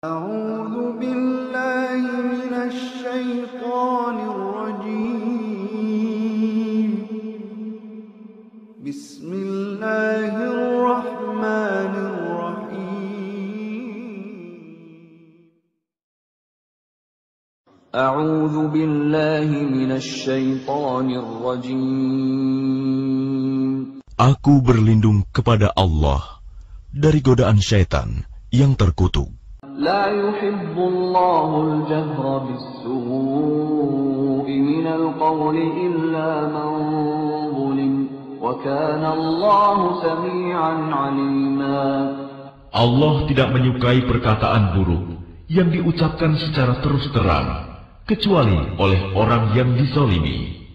أعوذ بالله من الشيطان الرجيم بسم الله الرحمن الرحيم أعوذ بالله من الشيطان الرجيم. Aku berlindung kepada Allah dari godaan syaitan yang terkutuk. لا يحب الله الجهر بالسوء من القول إلا من ظلم وكان الله سميعا عليما. Allah tidak menyukai perkataan buruk yang diucapkan secara terus terang kecuali oleh orang yang dizalimi,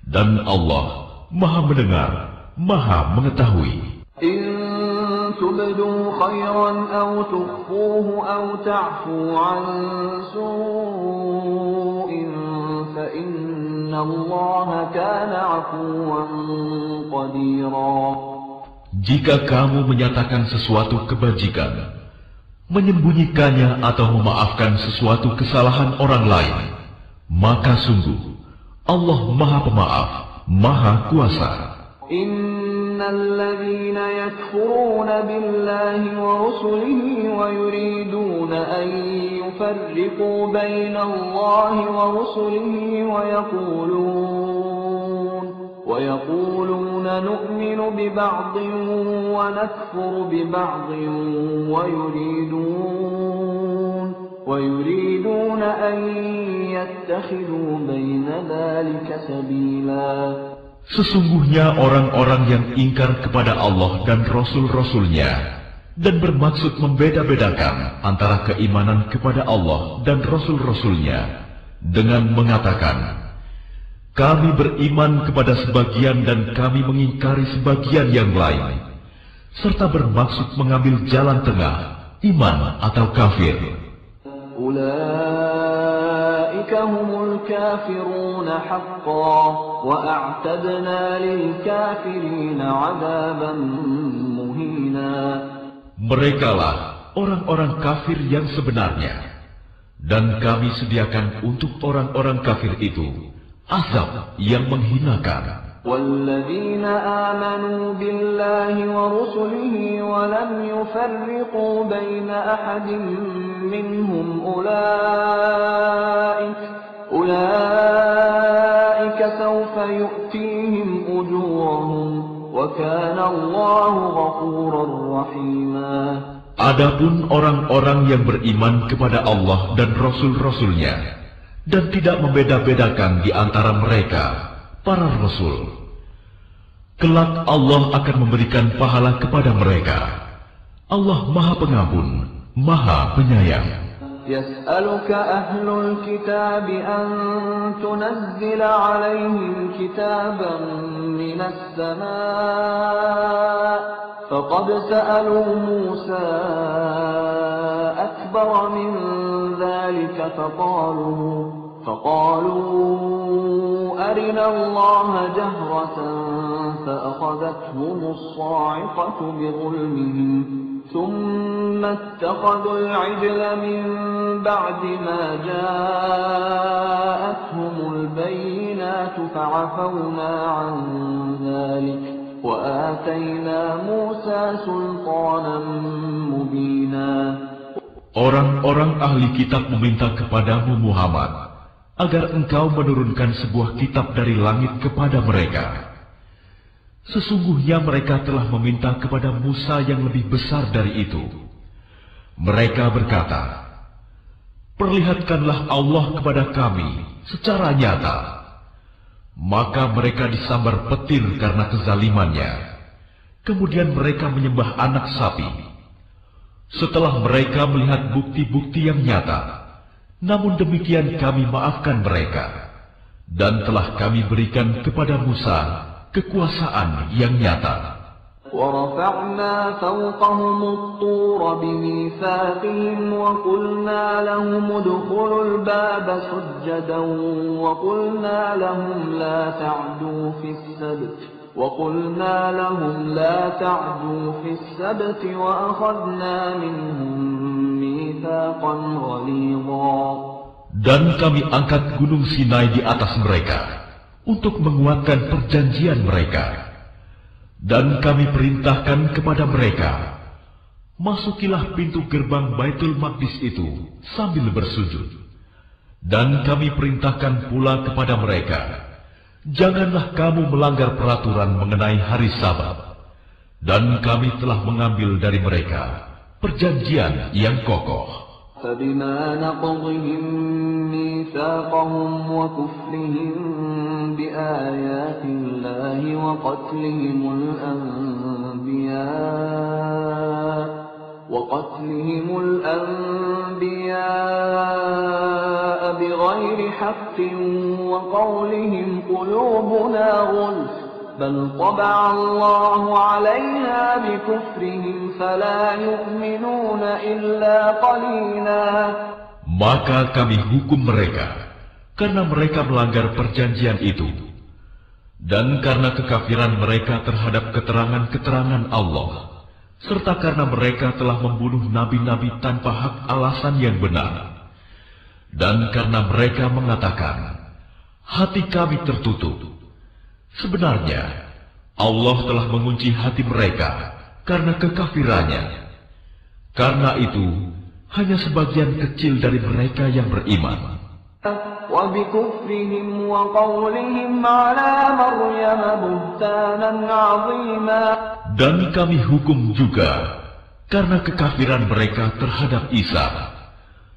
dan Allah Maha mendengar, Maha mengetahui. تبدوا خيرا أو تخفوه أو تعفوا عن سوء فإن الله كان عفوا قديرا. Jika kamu menyatakan sesuatu kebajikan, menyembunyikannya atau memaafkan sesuatu kesalahan orang lain, maka sungguh Allah Maha Pemaaf, Maha Kuasa. إن الذين يكفرون بالله ورسله ويريدون أن يفرقوا بين الله ورسله ويقولون نؤمن ببعض ونكفر ببعض ويريدون أن يتخذوا بين ذلك سبيلا. Sesungguhnya orang-orang yang ingkar kepada Allah dan Rasul-Rasulnya dan bermaksud membeda-bedakan antara keimanan kepada Allah dan Rasul-Rasulnya dengan mengatakan, kami beriman kepada sebagian dan kami mengingkari sebagian yang lain, serta bermaksud mengambil jalan tengah, iman atau kafir. هم الكافرون حقا وأعتدنا للكافرين عذابا مهينا. Merekalah orang-orang kafir yang sebenarnya, dan kami sediakan untuk orang-orang kafir itu azab yang menghinakan. والذين آمنوا بالله ورسله ولم يفرقوا بين أحد منهم أولئك سوف يؤتيهم أجورهم وكان الله غفورا رحيما. Adapun orang-orang yang beriman kepada Allah dan Rasul-Rasulnya dan tidak membeda-bedakan di antara mereka, para Rasul, kelak Allah akan memberikan pahala kepada mereka. Allah Maha Pengampun, Maha Penyayang. يسألك أهل الكتاب أن تنزل عليهم كتابا من السماء فقد سألوا موسى أكبر من ذلك فقالوا أرنا الله جهرة فأخذتهم الصاعقة بظلمهم ثم اتخذوا العجل من بعد ما جاءتهم البينات فعفونا عن ذلك وآتينا موسى سلطانا مبينا. Orang-orang ahli kitab meminta kepadamu Muhammad agar engkau menurunkan sebuah kitab dari langit kepada mereka. Sesungguhnya mereka telah meminta kepada Musa yang lebih besar dari itu. Mereka berkata, perlihatkanlah Allah kepada kami secara nyata. Maka mereka disambar petir karena kezalimannya. Kemudian mereka menyembah anak sapi. Setelah mereka melihat bukti-bukti yang nyata, namun demikian kami maafkan mereka, dan telah kami berikan kepada Musa kekuasaan yang nyata. وَرَفَعْنَا فَوْقَهُمُ الطُّورَ بِمِيثَاقِهِمْ وَقُلْنَا لَهُمُ ادْخُلُوا الْبَابَ سُجَّدًا وَقُلْنَا لَهُمْ لَا تَعْدُوا فِي السَّبْتِ وقلنا لهم لا تعدوا في السبت وأخذنا منهم ميثاقا غليظا. Dan kami angkat gunung Sinai di atas mereka untuk menguatkan perjanjian mereka. Dan kami perintahkan kepada mereka, masukilah pintu gerbang Baitul Maqdis itu sambil bersujud. Dan kami perintahkan pula kepada mereka, janganlah kamu melanggar peraturan mengenai hari Sabat. Dan kami telah mengambil dari mereka perjanjian yang kokoh. فبما نقضهم ميثاقهم وكفرهم بآيات الله وقتلهم الأنبياء بغير حق وقولهم قلوبنا غلف بل طبع الله عليها بكفرهم فلا يؤمنون إلا قليلا. Maka kami hukum mereka karena mereka melanggar perjanjian itu, dan karena kekafiran mereka terhadap keterangan-keterangan Allah, serta karena mereka telah membunuh nabi-nabi tanpa hak alasan yang benar, dan karena mereka mengatakan, hati kami tertutup. Sebenarnya, Allah telah mengunci hati mereka karena kekafirannya. Karena itu, hanya sebagian kecil dari mereka yang beriman. Dan kami hukum juga karena kekafiran mereka terhadap Isa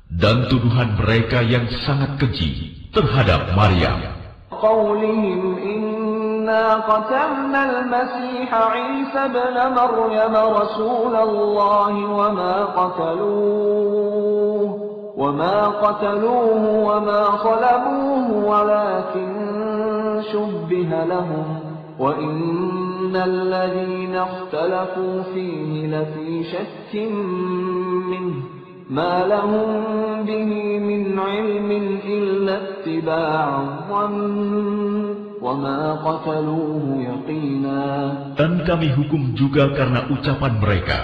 dan tuduhan mereka yang sangat keji terhadap Maryam. قتلنا المسيح عيسى ابن مريم رسول الله وما قتلوه وما صلبوه ولكن شبه لهم وإن الذين اختلفوا فيه لفي شك منه ما لهم به من علم إلا اتباع الظن وَمَا قَتَلُوهُ يَقِينًا. Dan kami hukum juga karena ucapan mereka,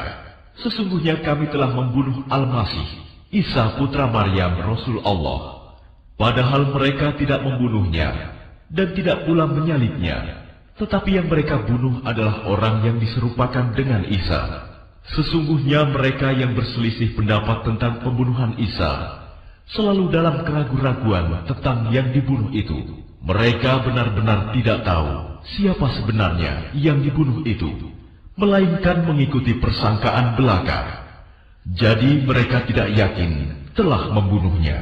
sesungguhnya kami telah membunuh Al-Masih, Isa putra Maryam Rasul Allah. Padahal mereka tidak membunuhnya dan tidak pula menyalibnya, tetapi yang mereka bunuh adalah orang yang diserupakan dengan Isa. Sesungguhnya mereka yang berselisih pendapat tentang pembunuhan Isa selalu dalam keraguan-raguan tentang yang dibunuh itu. Mereka benar-benar tidak tahu siapa sebenarnya yang dibunuh itu, melainkan mengikuti persangkaan belaka. Jadi mereka tidak yakin telah membunuhnya.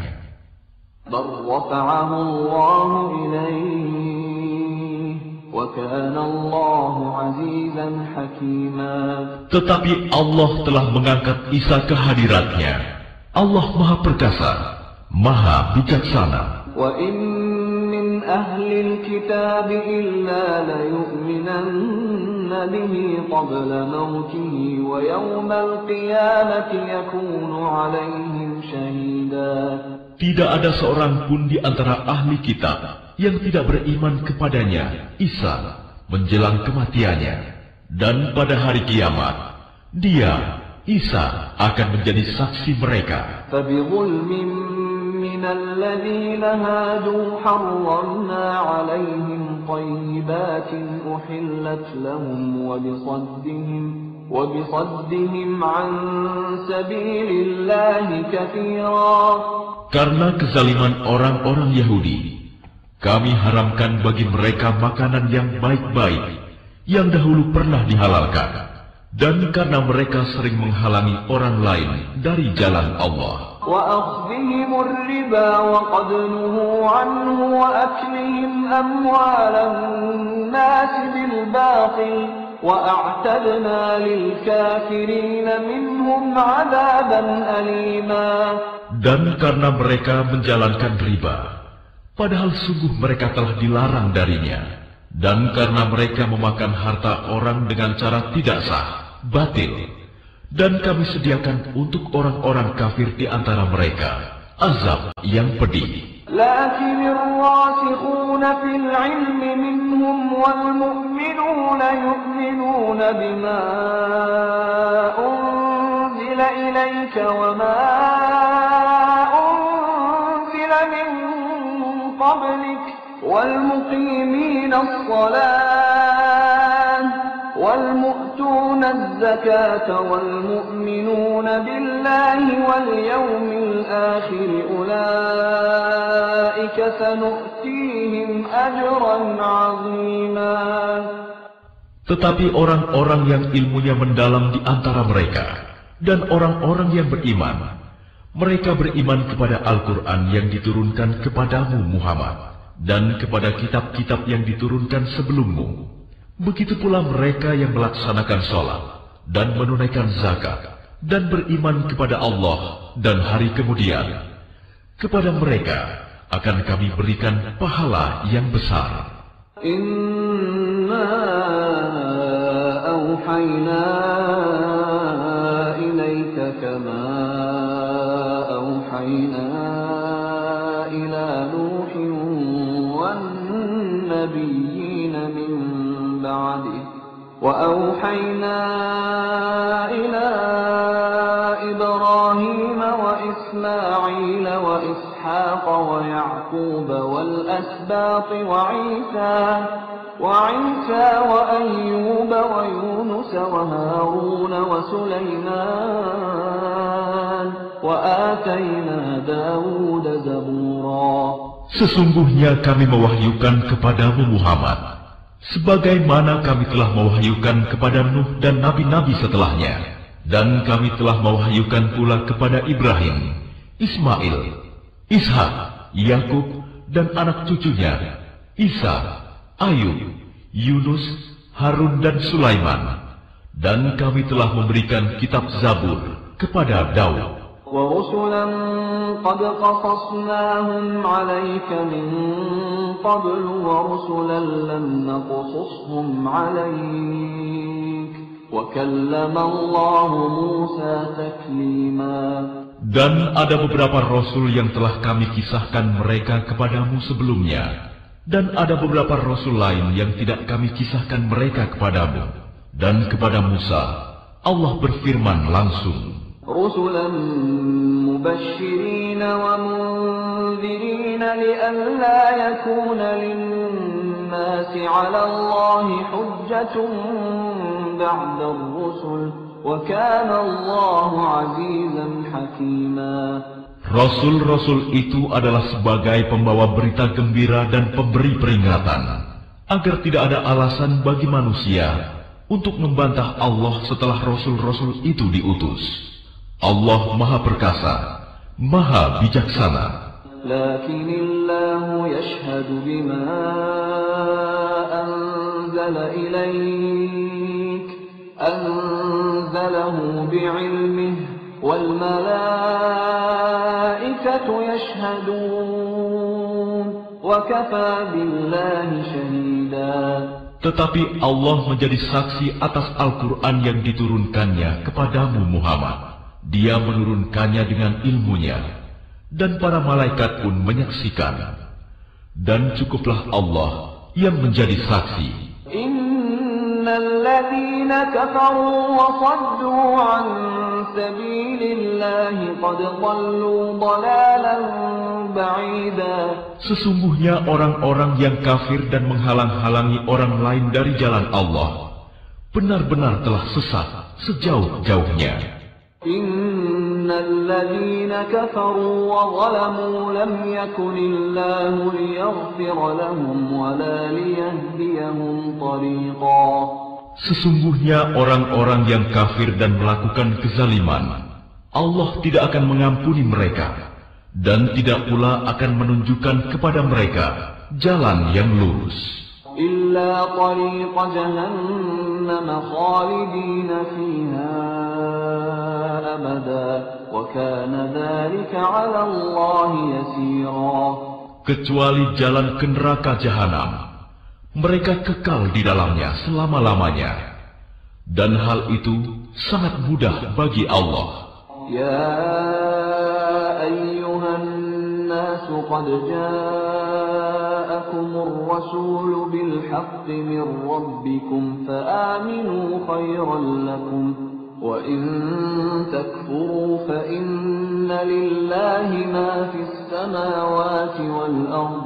Tetapi Allah telah mengangkat Isa ke hadiratnya. Allah Maha Perkasa, Maha Bijaksana. أهل الكتاب إلا ليؤمنن به قبل موته ويوم القيامة يكون عليهم شهيدا. Tidak ada seorang pun di antara ahli kitab yang tidak beriman kepadanya, Isa, menjelang kematiannya. Dan pada hari kiamat, dia, Isa, akan menjadi saksi mereka. من الذين هادوا حرمنا عليهم طيبات أحلت لهم وبصدهم عن سبيل الله كثيرا. Karena kezaliman orang-orang Yahudi, kami haramkan bagi mereka makanan yang baik-baik yang dahulu pernah dihalalkan, dan karena mereka sering menghalangi orang lain dari jalan Allah. وأخذهم الربا وقد نهوا عنه وأكلهم أموال الناس بالباطل وأعتدنا للكافرين منهم عذابا أليما. Dan karena mereka menjalankan riba, padahal sungguh mereka telah dilarang darinya, dan karena mereka memakan harta orang dengan cara tidak sah, batil. Dan kami sediakan untuk orang-orang kafir di antara mereka azab yang pedih. لكن الراسخون في العلم منهم والمؤمنون يؤمنون بما أنزل إليك وما أنزل من قبلك والمقيمين الصلاة والمؤتون الزكاة والمؤمنون بالله واليوم الآخر أولئك سنؤتيهم أجرا عظيما. Tetapi orang-orang yang ilmunya mendalam di antara mereka dan orang-orang yang beriman, mereka beriman kepada Al-Quran yang diturunkan kepadamu Muhammad dan kepada kitab-kitab yang diturunkan sebelummu. Begitu pula mereka yang melaksanakan sholat dan menunaikan zakat dan beriman kepada Allah dan hari kemudian. Kepada mereka akan kami berikan pahala yang besar. Inna awhayna ilaika kama awhayna ila Nuhin wan nabiyyin min ba'dih wa awhayna ila Ibrahim wa Ismail wa Ishaq wa Ya'qub wal asbaq wa Isa wa Ayyub wa Yunus wa Harun wa Sulaiman wa atayna Dawud zabura. Sesungguhnya kami mewahyukan kepadamu Muhammad, sebagaimana kami telah mewahyukan kepada Nuh dan nabi-nabi setelahnya, dan kami telah mewahyukan pula kepada Ibrahim, Ismail, Ishak, Yakub dan anak cucunya, Isa, Ayub, Yunus, Harun dan Sulaiman, dan kami telah memberikan kitab Zabur kepada Daud. وَرُسُلًا قَدْ قَصَصْنَاهُمْ عَلَيْكَ مِنْ قَبْلُ وَرُسُلًا لَمْ نَقْصُصْهُمْ عَلَيْكَ وَكَلَّمَ اللَّهُ مُوسَى تَكْلِيمًا. Dan ada beberapa rasul yang telah kami kisahkan mereka kepadamu sebelumnya, dan ada beberapa rasul lain yang tidak kami kisahkan mereka kepadamu. Dan kepada Musa Allah berfirman langsung, رسلا مبشرين ومنذرين لئلا يكون للناس على الله حجة بعد الرسل وكان الله عزيزا حكيما. Rasul-rasul itu adalah sebagai pembawa berita gembira dan pemberi peringatan, agar tidak ada alasan bagi manusia untuk membantah Allah setelah rasul-rasul itu diutus. Allah Maha Perkasa, Maha Bijaksana. Lakinillahu yashhadu bima anzala ilaik, anzalahu bi'ilmihi, wal malaikatu yashhadun, wa kafa billahi shahida. Tetapi Allah menjadi saksi atas Al-Quran yang diturunkannya kepadamu Muhammad. Dia menurunkannya dengan ilmunya, dan para malaikat pun menyaksikan. Dan cukuplah Allah yang menjadi saksi. Innal ladzina kafaru wa saddu an sabilillahi qad dhallu dhalalan ba'ida. Sesungguhnya orang-orang yang kafir dan menghalang-halangi orang lain dari jalan Allah benar-benar telah sesat sejauh-jauhnya. Innal ladzina kafaru wa zalamu lam yakunillahu liyaghfira lahum wa la liyahdiyahum tariqa. Sesungguhnya orang-orang yang kafir dan melakukan kezaliman, Allah tidak akan mengampuni mereka dan tidak pula akan menunjukkan kepada mereka jalan yang lurus. Illa tariqa jahannam khalidina fiha abada wa kana dzalika 'ala Allah yasira. Kecuali jalan ke neraka jahanam, mereka kekal di dalamnya selama-lamanya, dan hal itu sangat mudah bagi Allah. Ya ayyuhan nas قد جاءكم الرسول بالحق من ربكم فآمنوا خيرا لكم وإن تكفروا فإن لله ما في السماوات والأرض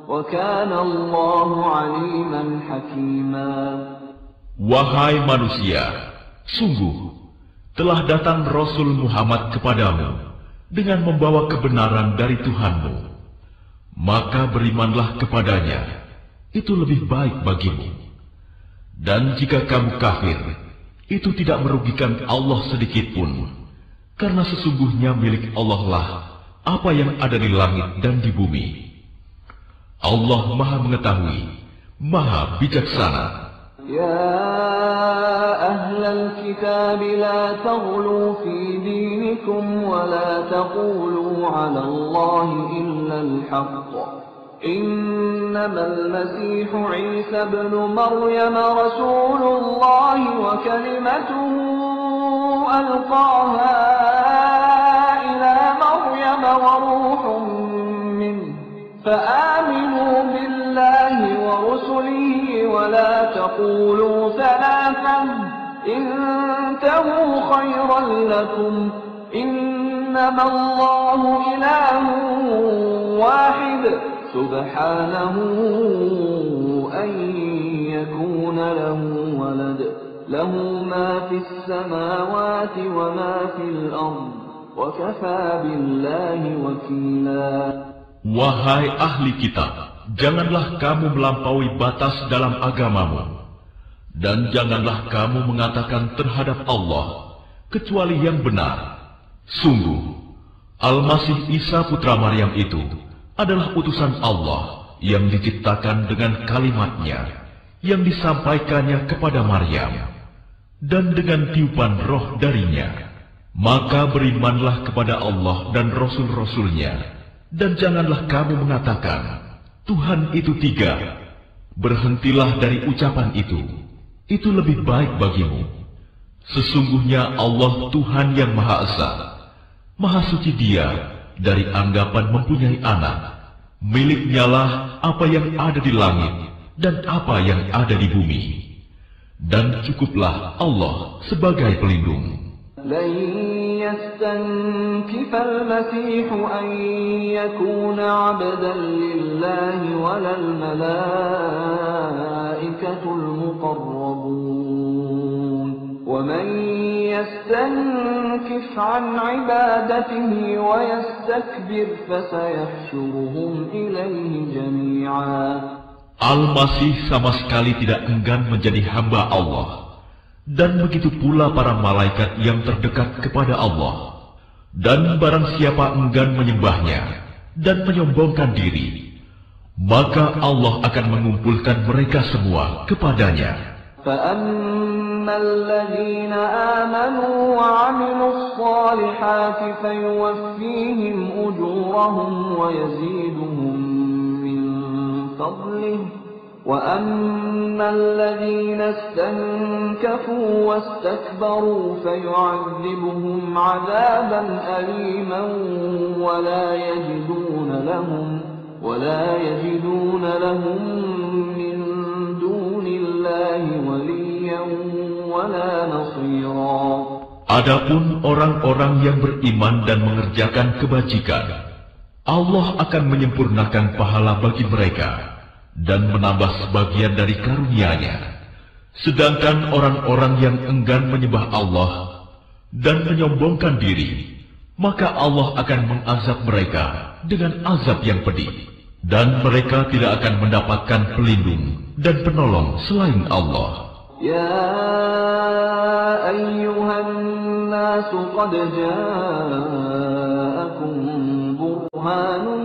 وكان الله عليما حكيما. Wahai manusia, sungguh telah datang Rasul Muhammad kepadamu dengan membawa kebenaran dari Tuhanmu. Maka berimanlah kepadanya, itu lebih baik bagimu. Dan jika kamu kafir, itu tidak merugikan Allah sedikitpun, karena sesungguhnya milik Allah lah apa yang ada di langit dan di bumi. Allah Maha Mengetahui, Maha Bijaksana. يا أهل الكتاب لا تغلوا في دينكم ولا تقولوا على الله إلا الحق إنما المسيح عيسى ابن مريم رسول الله وكلمته ألقاها إلى مريم وروح منه فآمنوا بالله ورسله ولا تقولوا ثلاثا انتهوا خيرا لكم إنما الله إله واحد سبحانه أن يكون له ولد له ما في السماوات وما في الأرض وكفى بالله وكيلا. Wahai ahli kitab, janganlah kamu melampaui batas dalam agamamu, dan janganlah kamu mengatakan terhadap Allah kecuali yang benar. Sungguh, Al-Masih Isa putra Maryam itu adalah utusan Allah yang diciptakan dengan kalimat-Nya yang disampaikannya kepada Maryam, dan dengan tiupan roh darinya. Maka berimanlah kepada Allah dan Rasul-Rasul-Nya, dan janganlah kamu mengatakan, Tuhan itu tiga. Berhentilah dari ucapan itu lebih baik bagimu. Sesungguhnya Allah Tuhan yang Maha Esa, Maha Suci Dia dari anggapan mempunyai anak. Miliknya lah apa yang ada di langit dan apa yang ada di bumi. Dan cukuplah Allah sebagai pelindung. لن يستنكف المسيح أن يكون عبدا لله ولا الملائكة المقربون ومن يستنكف عن عبادته ويستكبر فسيحشرهم إليه جميعا. Al-Masih sama sekali tidak enggan menjadi hamba Allah. Dan begitu pula para malaikat yang terdekat kepada Allah. Dan barang siapa enggan menyembahnya dan menyombongkan diri, maka Allah akan mengumpulkan mereka semua kepadanya. فَأَمَّا الَّذِينَ آمَنُوا وَعَمِلُوا الصَّالِحَاتِ فَيُوَفِّيهِمْ أُجُورَهُمْ وَيَزِيدُهُم مِّن فَضْلِهِ وَأَمَّا الَّذِينَ اسْتَنكَفُوا وَاسْتَكْبَرُوا فَيُعَذِّبُهُمْ عَذَابًا أَلِيمًا وَلَا يَجِدُونَ لَهُم مِّن دُونِ اللَّهِ وَلِيًّا وَلَا نَصِيرًا. Adapun orang-orang yang beriman dan mengerjakan kebajikan, Allah akan menyempurnakan pahala bagi mereka dan menambah sebagian dari karunia-Nya. Sedangkan orang-orang yang enggan menyembah Allah dan menyombongkan diri, maka Allah akan mengazab mereka dengan azab yang pedih, dan mereka tidak akan mendapatkan pelindung dan penolong selain Allah. Ya ayyuhan nas qad ja'akum burhanun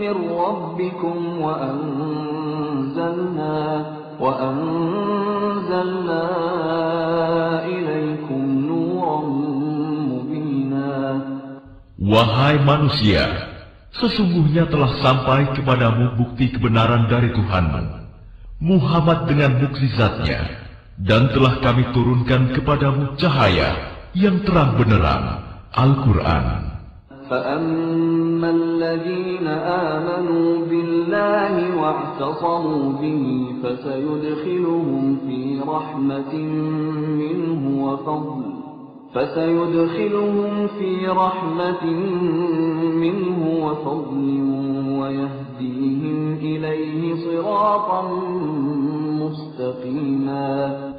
min rabbikum wa anzalna ilaykum nuran mubina. Wahai manusia, sesungguhnya telah sampai kepadamu bukti kebenaran dari Tuhanmu, Muhammad dengan mukjizat-Nya, dan telah kami turunkan kepadamu cahaya yang terang benderang, Al-Quran. فأما الذين آمنوا بالله واعتصموا به فسيدخلهم في رحمة منه وفضل ويهديهم إليه صراطا مستقيما.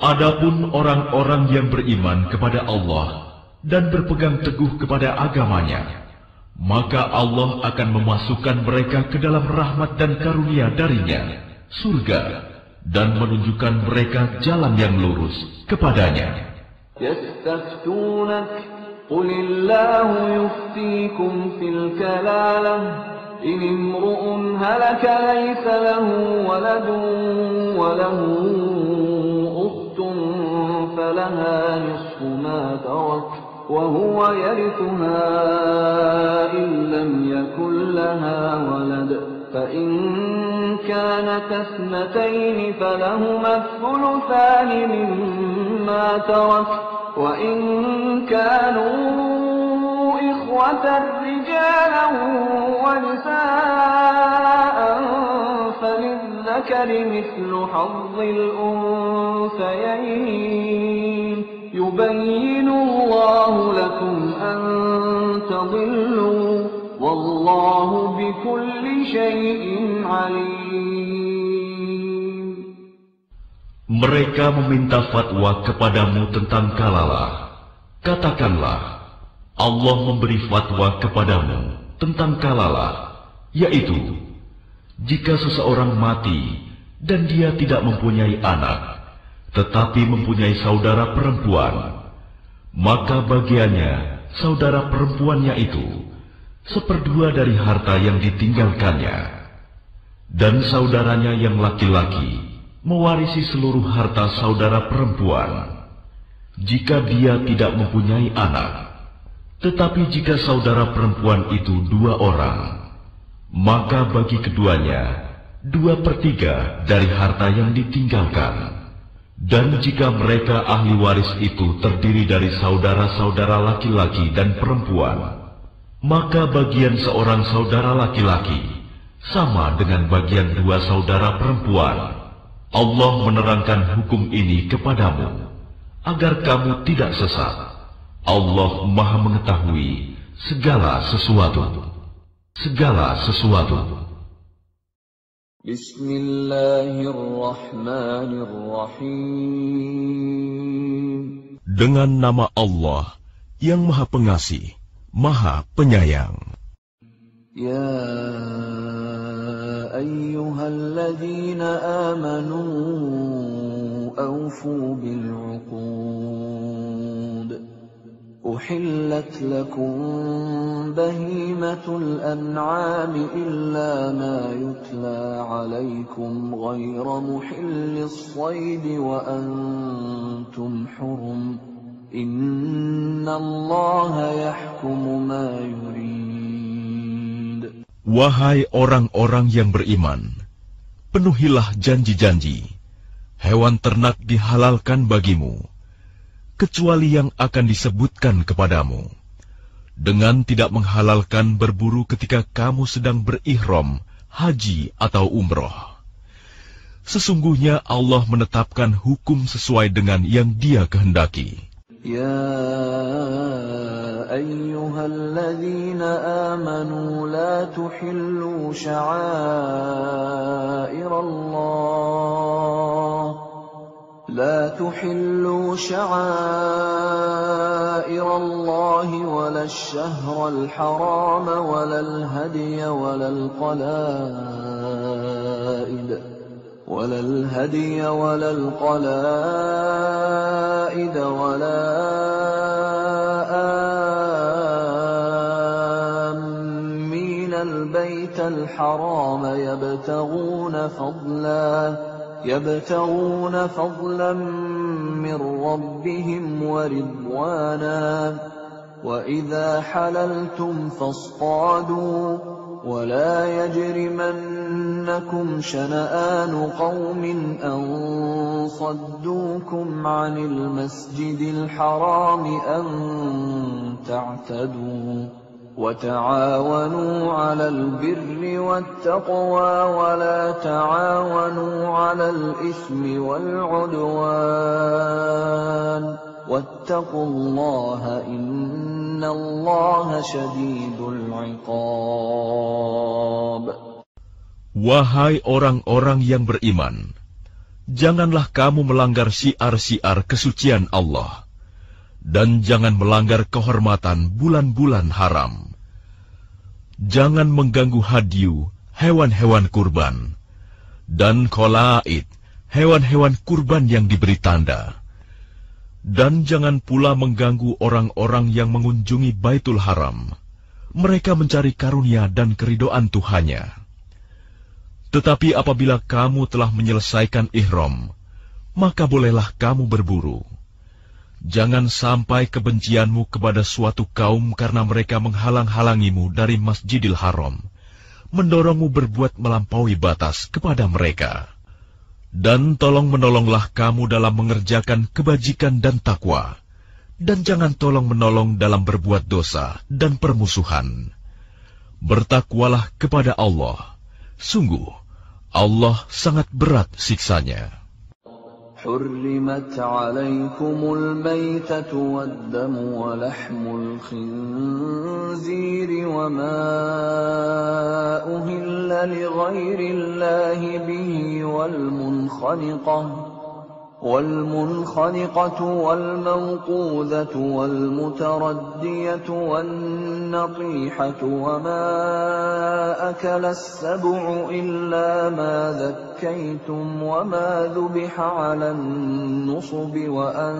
Adapun orang-orang yang beriman kepada Allah dan berpegang teguh kepada agamanya, maka Allah akan memasukkan mereka ke dalam rahmat dan karunia darinya, surga, dan menunjukkan mereka jalan yang lurus kepadanya. يستفتونك قل الله يفتيكم في الكلالة إن امرؤ هلك ليس له ولد وله أخت فلها نصف ما ترك وهو يرثها إن لم يكن لها ولد فإن كانت اثنتين فلهما الثلثان مما ترك وإن كانوا إخوة رجالا ونساء فللذكر مثل حظ الأنثيين يبين الله لكم أن تضلوا والله بكل شيء عليم. Mereka meminta fatwa kepadamu tentang kalalah. Katakanlah, Allah memberi fatwa kepadamu tentang kalalah, yaitu jika seseorang mati dan dia tidak mempunyai anak, tetapi mempunyai saudara perempuan, maka bagiannya saudara perempuannya itu 1/2 dari harta yang ditinggalkannya, dan saudaranya yang laki-laki mewarisi seluruh harta saudara perempuan jika dia tidak mempunyai anak. Tetapi jika saudara perempuan itu 2 orang, maka bagi keduanya 2/3 dari harta yang ditinggalkan. Dan jika mereka ahli waris itu terdiri dari saudara-saudara laki-laki dan perempuan, maka bagian seorang saudara laki-laki sama dengan bagian 2 saudara perempuan. Allah menerangkan hukum ini kepadamu agar kamu tidak sesat. Allah Maha mengetahui segala sesuatu. Bismillahirrahmanirrahim. Dengan nama Allah yang Maha Pengasih, Maha Penyayang. Ya ayyuhalladzina amanu awfu bil'uqud. Uhillat lakum bahimatul an'ami illa ma yutla alaykum ghayra muhillis saydi wa antum hurum. Innallaha yahkumu ma yurid. Wahai orang-orang yang beriman, penuhilah janji-janji. Hewan ternak dihalalkan bagimu, kecuali yang akan disebutkan kepadamu, dengan tidak menghalalkan berburu ketika kamu sedang berihram, haji atau umroh. Sesungguhnya Allah menetapkan hukum sesuai dengan yang Dia kehendaki. Ya ayyuhalladzina amanu la tuhillu sya'airallah لا تحلوا شعائر الله ولا الشهر الحرام ولا الهدي ولا القلائد ولا آمين البيت الحرام يبتغون فضلا من ربهم ورضوانا وإذا حللتم فاصطادوا ولا يجرمنكم شنآن قوم أن صدوكم عن المسجد الحرام أن تعتدوا وَتَعَاوَنُوا عَلَى الْبِرِّ وَالتَّقْوَى وَلَا تَعَاوَنُوا عَلَى الْإِثْمِ وَالْعُدْوَانِ وَاتَّقُوا اللَّهَ إِنَّ اللَّهَ شَدِيدُ الْعِقَابِ. Wahai orang-orang yang beriman, janganlah kamu melanggar syiar-syiar kesucian Allah, dan jangan melanggar kehormatan bulan-bulan haram. Jangan mengganggu hadyu, hewan-hewan kurban, dan kholaid, hewan-hewan kurban yang diberi tanda. Dan jangan pula mengganggu orang-orang yang mengunjungi Baitul Haram. Mereka mencari karunia dan keridhaan Tuhannya. Tetapi apabila kamu telah menyelesaikan ihram, maka bolehlah kamu berburu. Jangan sampai kebencianmu kepada suatu kaum karena mereka menghalang-halangimu dari Masjidil Haram, mendorongmu berbuat melampaui batas kepada mereka. Dan tolong-menolonglah kamu dalam mengerjakan kebajikan dan takwa, dan jangan tolong-menolong dalam berbuat dosa dan permusuhan. Bertakwalah kepada Allah, sungguh Allah sangat berat siksanya. حُرِّمَتْ عَلَيْكُمُ الْمَيْتَةُ وَالدَّمُ وَلَحْمُ الْخِنزِيرِ وَمَا أُهِلَّ لِغَيْرِ اللَّهِ بِهِ وَالْمُنْخَنِقَةُ وَالْمَوْقُوذَةُ وَالْمُتَرَدِّيَةُ وَالنَّطِيحَةُ وَمَا أَكَلَ السَّبُعُ إِلَّا مَا ذَكَّيْتُمْ وَمَا ذُبِحَ عَلَى النُّصُبِ وَأَن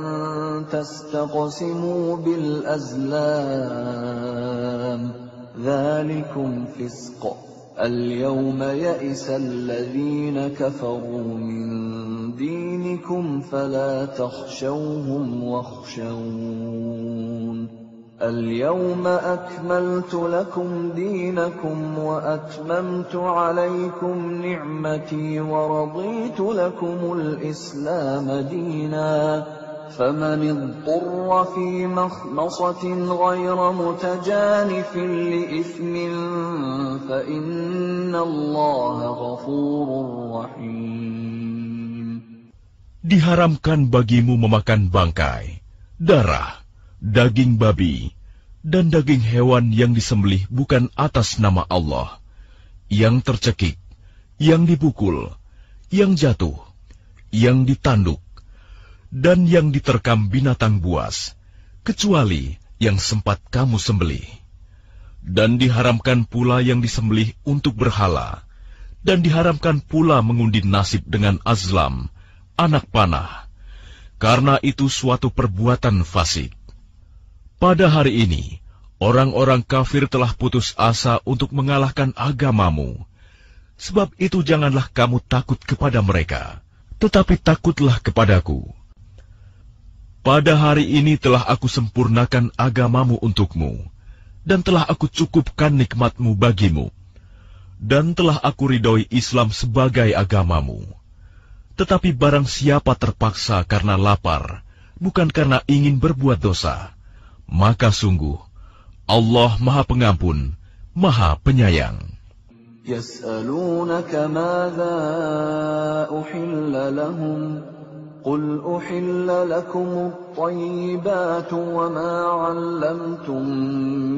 تَسْتَقْسِمُوا بِالْأَزْلَامِ ذَلِكُمْ فِسْقٌ. الْيَوْمَ يَئِسَ الَّذِينَ كَفَرُوا مِنْ دِينِكُمْ فَلَا تَخْشَوْهُمْ وَاخْشَوْنِ. الْيَوْمَ أَكْمَلْتُ لَكُمْ دِينَكُمْ وَأَتْمَمْتُ عَلَيْكُمْ نِعْمَتِي وَرَضِيتُ لَكُمُ الْإِسْلَامَ دِينًا. فَمَنِ اضْطُرَّ فِي مَخْمَصَةٍ غَيْرَ مُتَجَانِفٍ لِإِثْمٍ فَإِنَّ اللَّهَ غَفُورٌ رَحِيمٌ. Diharamkan bagimu memakan bangkai, darah, daging babi, dan daging hewan yang disembelih bukan atas nama Allah, yang tercekik, yang dipukul, yang jatuh, yang ditanduk, dan yang diterkam binatang buas, kecuali yang sempat kamu sembelih. Dan diharamkan pula yang disembelih untuk berhala, dan diharamkan pula mengundi nasib dengan azlam, anak panah, karena itu suatu perbuatan fasik. Pada hari ini, orang-orang kafir telah putus asa untuk mengalahkan agamamu. Sebab itu janganlah kamu takut kepada mereka, tetapi takutlah kepadaku. Pada hari ini telah aku sempurnakan agamamu untukmu, dan telah aku cukupkan nikmatmu bagimu, dan telah aku ridhoi Islam sebagai agamamu. Tetapi barang siapa terpaksa karena lapar, bukan karena ingin berbuat dosa, maka sungguh Allah Maha Pengampun, Maha Penyayang. Yas'alunaka madza uhilla lahum قل أحل لكم الطيبات وما علمتم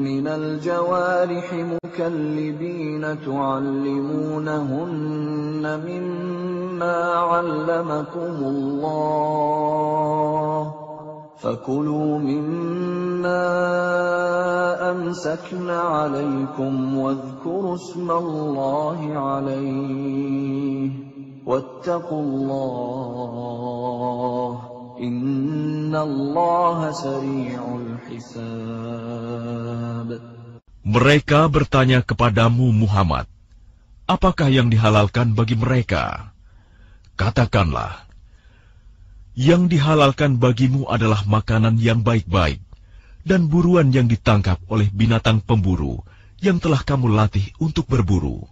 من الجوارح مكلبين تعلمونهن مما علمكم الله فكلوا مما أمسكن عليكم واذكروا اسم الله عليه واتقوا الله إن الله سريع الحساب. Mereka bertanya kepadamu Muhammad, apakah yang dihalalkan bagi mereka? Katakanlah, yang dihalalkan bagimu adalah makanan yang baik-baik dan buruan yang ditangkap oleh binatang pemburu yang telah kamu latih untuk berburu,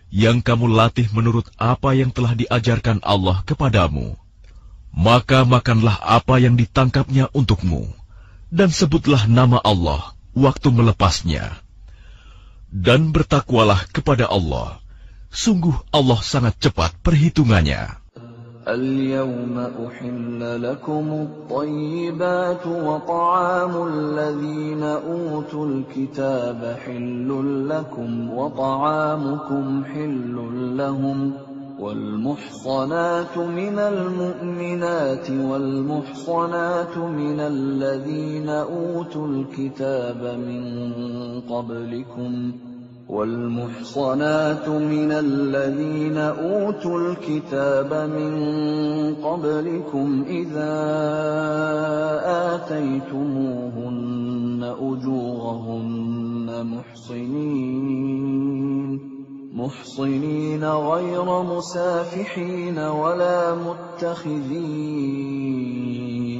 yang kamu latih menurut apa yang telah diajarkan Allah kepadamu. Maka makanlah apa yang ditangkapnya untukmu, dan sebutlah nama Allah waktu melepasnya. Dan bertakwalah kepada Allah. Sungguh Allah sangat cepat perhitungannya. اليوم أحل لكم الطيبات وطعام الذين أوتوا الكتاب حل لكم وطعامكم حل لهم والمحصنات من المؤمنات والمحصنات من الذين أوتوا الكتاب من قبلكم والمحصنات من الذين أوتوا الكتاب من قبلكم إذا آتيتموهن أجورهن محصنين غير مسافحين ولا متخذي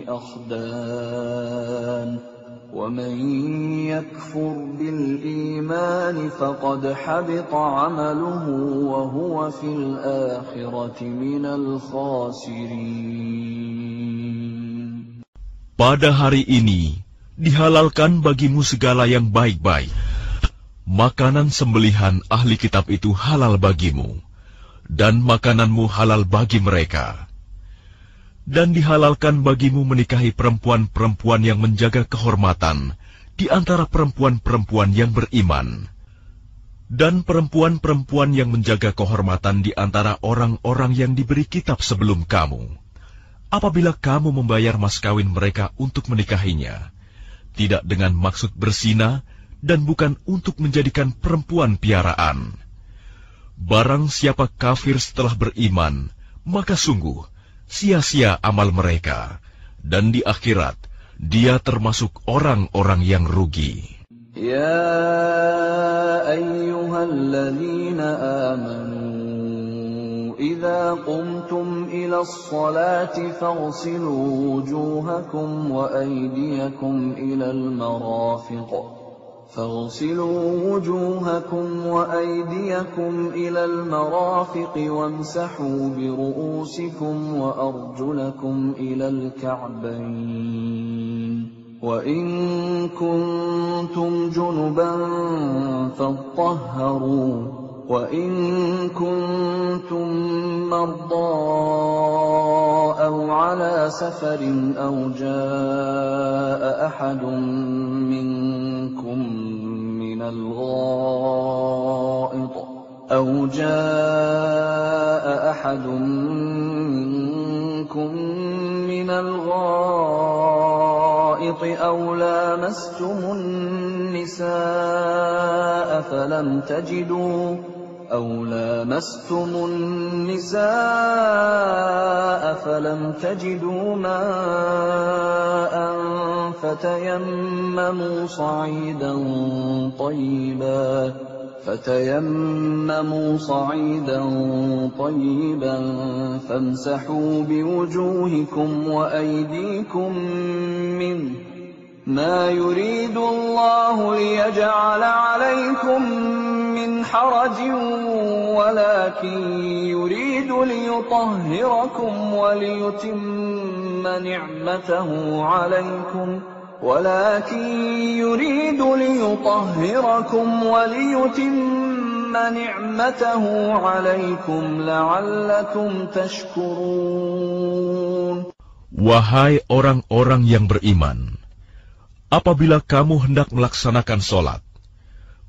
أخدان ومن يكفر بالإيمان فقد حبط عمله وهو في الآخرة من الخاسرين. Pada hari ini dihalalkan bagimu segala yang baik-baik. Makanan sembelihan ahli kitab itu halal bagimu, dan makananmu halal bagi mereka. Dan dihalalkan bagimu menikahi perempuan-perempuan yang menjaga kehormatan di antara perempuan-perempuan yang beriman, dan perempuan-perempuan yang menjaga kehormatan di antara orang-orang yang diberi kitab sebelum kamu. Apabila kamu membayar mas kawin mereka untuk menikahinya, tidak dengan maksud berzina dan bukan untuk menjadikan perempuan piaraan. Barang siapa kafir setelah beriman, maka sungguh sia-sia amal mereka, dan di akhirat dia termasuk orang-orang yang rugi. Ya ayyuhalladzina amanu idza qumtum ila as-salati faghsilu wujuhakum wa aydiyakum ila al-marafiq فاغسلوا وجوهكم وأيديكم إلى المرافق وامسحوا برؤوسكم وأرجلكم إلى الكعبين وإن كنتم جنبا فاطهروا وإن كنتم مرضى أو على سفر أو جاء أحد منكم من الغائط أو لامستم النساء فلم تجدوا ماء فتيمموا صعيدا طيبا فامسحوا بوجوهكم وأيديكم منه ما يريد الله ليجعل عليكم من حرج ولكن يريد ليطهركم وليتم نعمته عليكم لعلكم تشكرون. Wahai orang-orang yang beriman, apabila kamu hendak melaksanakan sholat,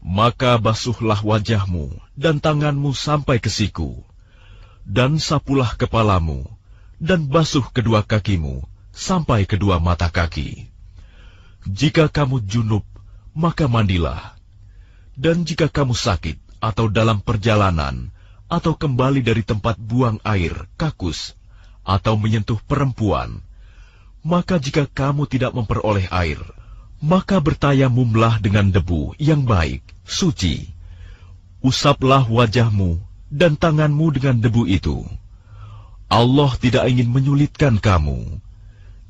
maka basuhlah wajahmu dan tanganmu sampai ke siku, dan sapulah kepalamu, dan basuh kedua kakimu sampai kedua mata kaki. Jika kamu junub, maka mandilah. Dan jika kamu sakit atau dalam perjalanan, atau kembali dari tempat buang air, kakus, atau menyentuh perempuan, maka jika kamu tidak memperoleh air, maka bertayamumlah dengan debu yang baik, suci. Usaplah wajahmu dan tanganmu dengan debu itu. Allah tidak ingin menyulitkan kamu,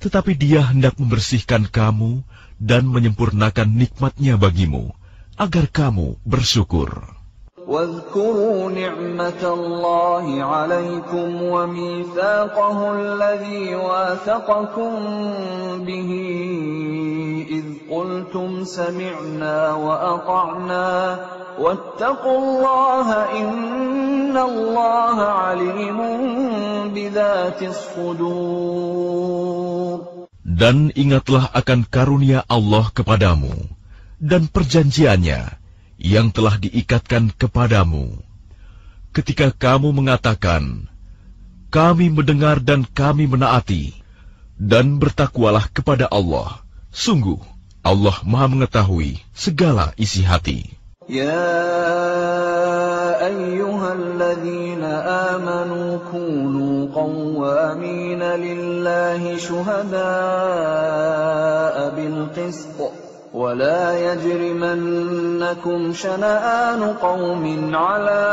tetapi Dia hendak membersihkan kamu dan menyempurnakan nikmat-Nya bagimu, agar kamu bersyukur. واذكروا نعمة الله عليكم وميثاقه الذي واثقكم به إذ قلتم سمعنا وأطعنا واتقوا الله إن الله عليم بذات الصدور. Dan ingatlah akan karunia Allah kepadamu dan perjanjiannya yang telah diikatkan kepadamu. Ketika kamu mengatakan, kami mendengar dan kami menaati, dan bertakwalah kepada Allah. Sungguh, Allah Maha mengetahui segala isi hati. Ya ayyuhalladzina amanu kunu qawwamina lillahi syuhada'a bilqist wa la yajrimannnakum shana'anu qawmin 'ala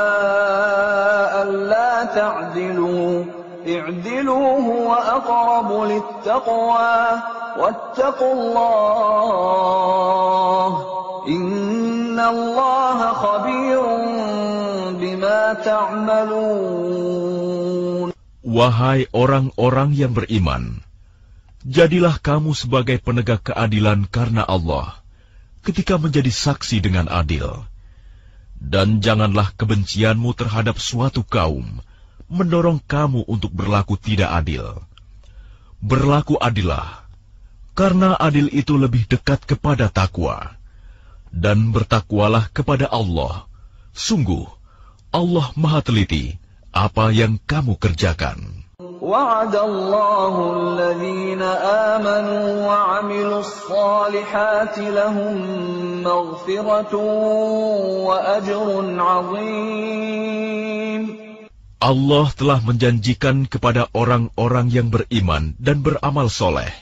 alla ta'dilu i'dilu huwa aqrabu littaqwa wattaqullah innallaha khabirun bima ta'malun. Wahai orang-orang yang beriman, jadilah kamu sebagai penegak keadilan karena Allah ketika menjadi saksi dengan adil. Dan janganlah kebencianmu terhadap suatu kaum mendorong kamu untuk berlaku tidak adil. Berlaku adillah, karena adil itu lebih dekat kepada takwa. Dan bertakwalah kepada Allah. Sungguh, Allah Maha teliti apa yang kamu kerjakan. Wa'adallahu alladhina amanu wa 'amilus salihati lahum maghfiratun wa ajrun 'azim. Allah telah menjanjikan kepada orang-orang yang beriman dan beramal soleh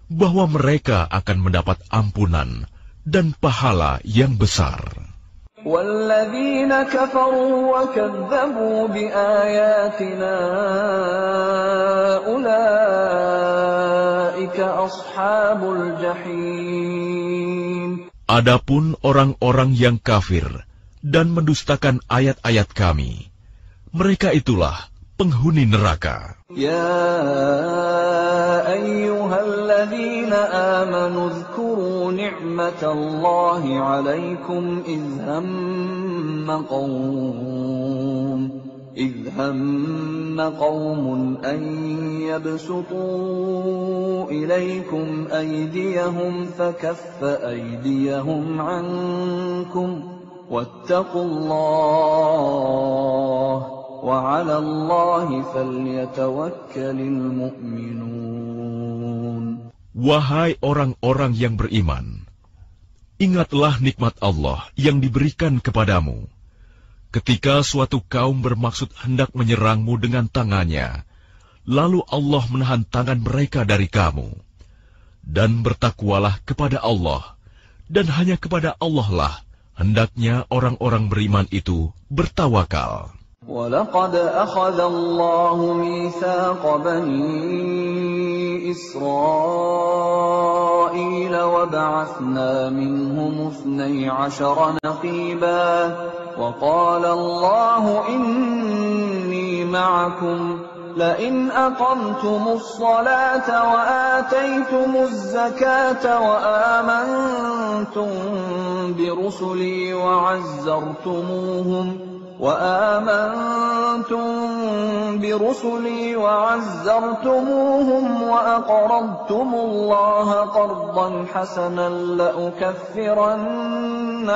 bahwa mereka akan mendapat ampunan dan pahala yang besar. وَالَّذِينَ كَفَرُوا وَكَذَّبُوا بِآيَاتِنَا أُولَئِكَ أَصْحَابُ الْجَحِيمِ. Adapun orang-orang yang kafir dan mendustakan ayat-ayat kami, mereka itulah penghuni neraka. Ya ayyuhalladzina amanu dzkuru ni'matallahi 'alaikum idh hamma qaumun an yabsutu ilaykum aydiyahum fakaffa aydiyahum 'ankum wattaqullaha وَعَلَى اللَّهِ فَلْيَتَوَكَّلِ الْمُؤْمِنُونَ. Wahai orang-orang yang beriman, ingatlah nikmat Allah yang diberikan kepadamu. Ketika suatu kaum bermaksud hendak menyerangmu dengan tangannya, lalu Allah menahan tangan mereka dari kamu. Dan bertakwalah kepada Allah, dan hanya kepada Allah lah hendaknya orang-orang beriman itu bertawakal. وَلَقَدْ أَخَذَ اللَّهُ مِيثَاقَ بَنِي إِسْرَائِيلَ وَبَعَثْنَا مِنْهُمُ 12 نَقِيبًا وَقَالَ اللَّهُ إِنِّي مَعَكُمْ لَئِنْ أَقَمْتُمُ الصَّلَاةَ وَآتَيْتُمُ الزَّكَاةَ وَآمَنْتُمْ برسلي وعزرتموهم وأقرضتم الله قرضا حسنا لأكفرن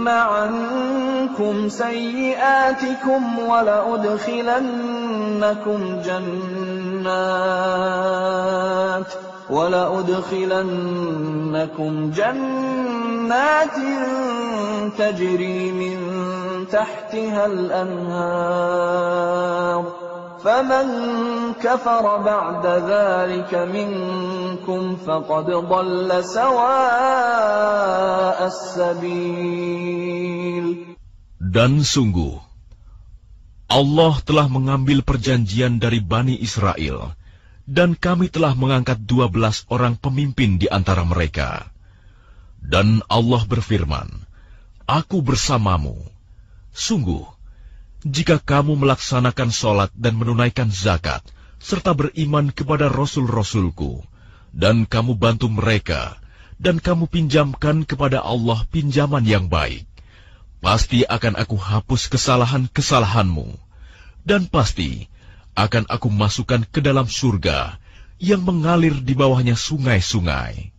عنكم سيئاتكم ولأدخلنكم جنات تجري من تحتها الأنهار فمن كفر بعد ذلك منكم فقد ضل سواء السبيل. Dan sungguh, Allah telah mengambil perjanjian dari Bani Israel, dan kami telah mengangkat 12 orang pemimpin di antara mereka. Dan Allah berfirman, Aku bersamamu. Sungguh, jika kamu melaksanakan sholat dan menunaikan zakat, serta beriman kepada Rasul-Rasulku, dan kamu bantu mereka, dan kamu pinjamkan kepada Allah pinjaman yang baik, pasti akan aku hapus kesalahan-kesalahanmu, dan pasti akan aku masukkan ke dalam surga yang mengalir di bawahnya sungai-sungai.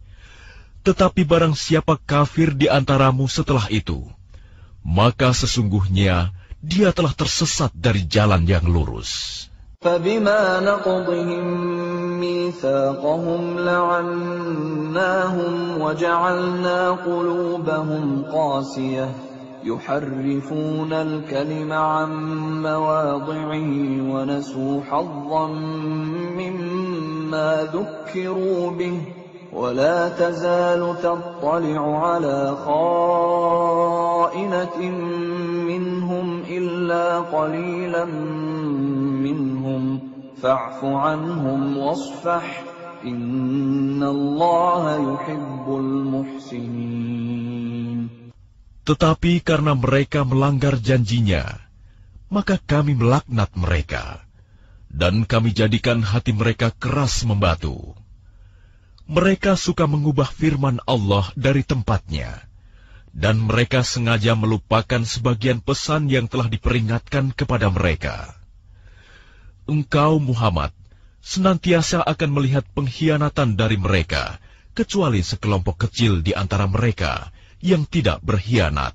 Tetapi barang siapa kafir di antaramu setelah itu, maka sesungguhnya dia telah tersesat dari jalan yang lurus. فبما نقضهم ميثاقهم لعناهم وجعلنا قلوبهم قاسية يحرفون الكلم عن مواضعه ونسوا حظا مما ذكروا به ولا تزال تطلع على خائنة منهم إلا قليلا منهم فاعف عنهم واصفح إن الله يحب المحسنين. Tetapi karena mereka melanggar janjinya, maka kami melaknat mereka, dan kami jadikan hati mereka keras membatu. Mereka suka mengubah firman Allah dari tempatnya, dan mereka sengaja melupakan sebagian pesan yang telah diperingatkan kepada mereka. Engkau, Muhammad, senantiasa akan melihat pengkhianatan dari mereka, kecuali sekelompok kecil di antara mereka yang tidak berkhianat.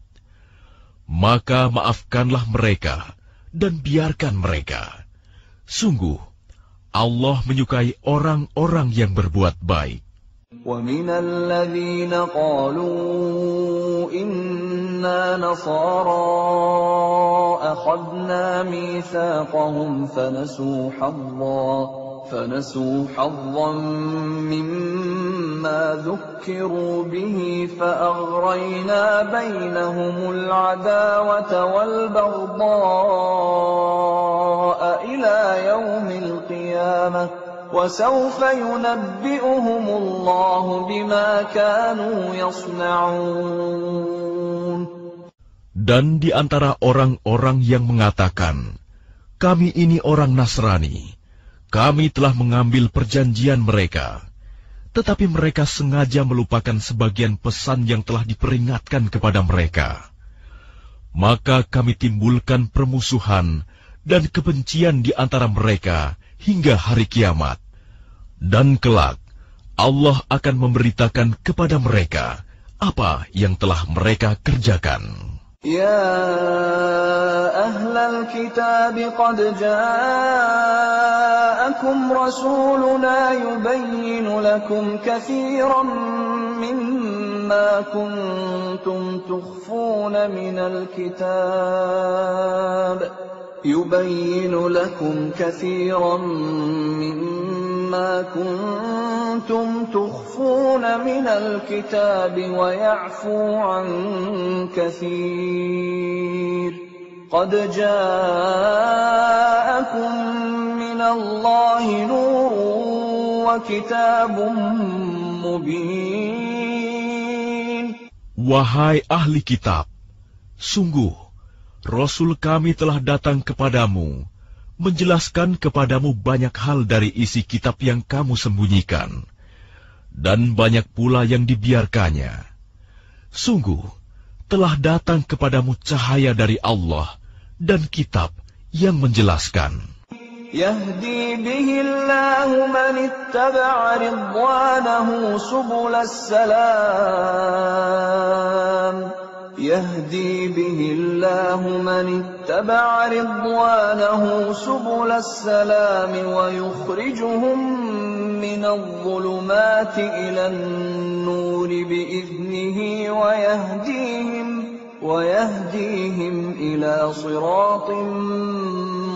Maka maafkanlah mereka dan biarkan mereka. Sungguh, Allah menyukai orang-orang yang berbuat baik. وَمِنَ الَّذِينَ قَالُوا إِنَّا نَصَارَى أَخَذْنَا مِيثَاقَهُمْ فَنَسُوا حَظًّا مِّمَّا ذُكِّرُوا بِهِ فَأَغْرَيْنَا بَيْنَهُمُ الْعَدَاوَةَ وَالْبَغْضَاءَ إِلَى يَوْمِ الْقِيَامَةِ وَسَوْفَ يُنَبِّئُهُمُ اللَّهُ بِمَا كَانُوا يَصْنَعُونَ. Dan di antara orang-orang yang mengatakan, kami ini orang Nasrani, kami telah mengambil perjanjian mereka, tetapi mereka sengaja melupakan sebagian pesan yang telah diperingatkan kepada mereka. Maka kami timbulkan permusuhan dan kebencian di antara mereka hingga hari kiamat. Dan kelak, Allah akan memberitakan kepada mereka apa yang telah mereka kerjakan. يا أهل الكتاب قد جاءكم رسولنا يبين لكم كثيرا مما كنتم تخفون من الكتاب ويعفو عن كثير قد جاءكم من الله نور وكتاب مبين. Wahai ahli kitab, sungguh Rasul kami telah datang kepadamu, menjelaskan kepadamu banyak hal dari isi kitab yang kamu sembunyikan, dan banyak pula yang dibiarkannya. Sungguh, telah datang kepadamu cahaya dari Allah dan kitab yang menjelaskan. يهدي به الله من اتبع رضوانه سبل السلام يهدي به الله من اتبع رضوانه سبل السلام ويخرجهم من الظلمات إلى النور بإذنه ويهديهم إلى صراط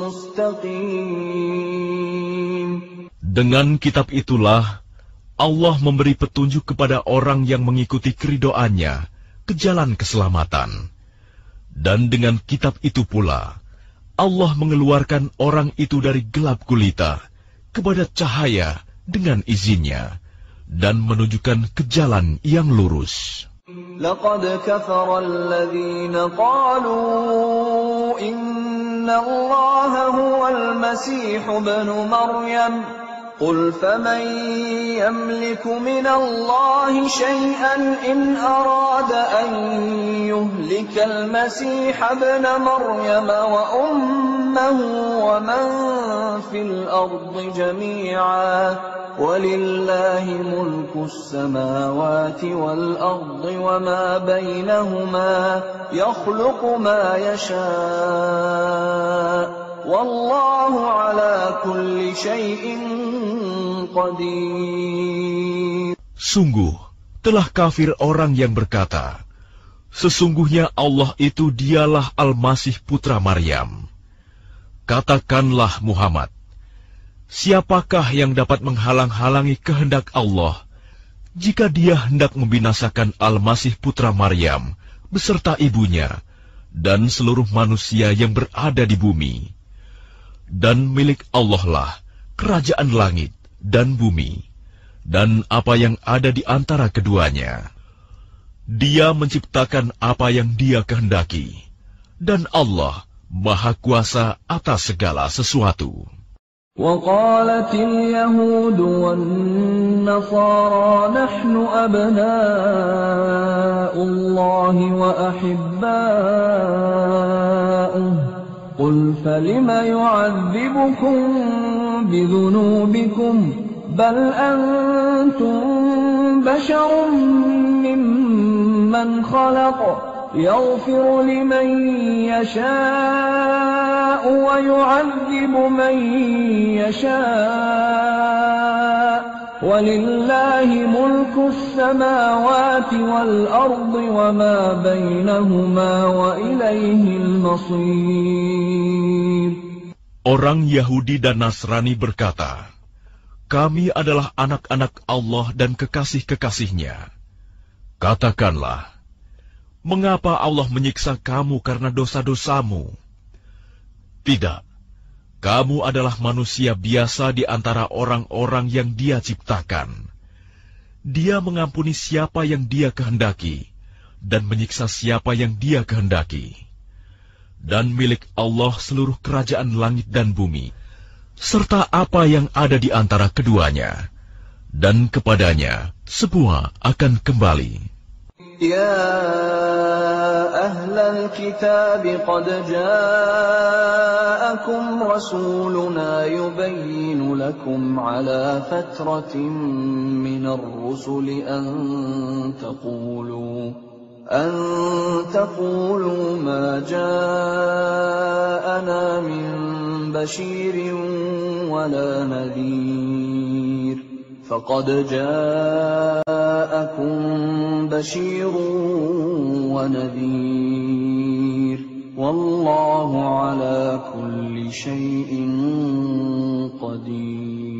مستقيم. Dengan kitab itulah Allah memberi petunjuk kepada orang yang mengikuti keridhoannya ke jalan keselamatan. Dan dengan kitab itu pula, Allah mengeluarkan orang itu dari gelap gulita kepada cahaya dengan izinnya, dan menunjukkan ke jalan yang lurus. لقد كفر الذين قالوا إن الله هو المسيح ابن مريم قل فمن يملك من الله شيئا إن أراد أن يهلك المسيح ابن مريم وأمه ومن في الأرض جميعا ولله ملك السماوات والأرض وما بينهما يخلق ما يشاء والله على كل شيء قدير. Sungguh, telah kafir orang yang berkata, sesungguhnya Allah itu dialah Al-Masih putra Maryam. Katakanlah Muhammad, siapakah yang dapat menghalang-halangi kehendak Allah jika dia hendak membinasakan Al-Masih putra Maryam beserta ibunya dan seluruh manusia yang berada di bumi? Dan milik Allah lah kerajaan langit dan bumi, dan apa yang ada di antara keduanya. Dia menciptakan apa yang Dia kehendaki, dan Allah Maha Kuasa atas segala sesuatu. وقالت اليهود والنصارى نحن أبناء الله وأحباؤه قل فلم يعذبكم بذنوبكم بل أنتم بشر ممن خلق يغفر لمن يشاء ويعذب من يشاء ولله ملك السماوات والأرض وما بينهما وإليه المصير. Orang Yahudi dan Nasrani berkata, kami adalah anak-anak Allah dan kekasih-kekasihnya. Katakanlah, mengapa Allah menyiksa kamu karena dosa-dosamu? Tidak, kamu adalah manusia biasa di antara orang-orang yang Dia ciptakan. Dia mengampuni siapa yang Dia kehendaki, dan menyiksa siapa yang Dia kehendaki. Dan milik Allah seluruh kerajaan langit dan bumi, serta apa yang ada di antara keduanya, dan kepadanya semua akan kembali. يا أهل الكتاب قد جاءكم رسولنا يبين لكم على فترة من الرسل أن تقولوا ما جاءنا من بشير ولا نذير فقد جاءكم بشير ونذير والله على كل شيء قدير.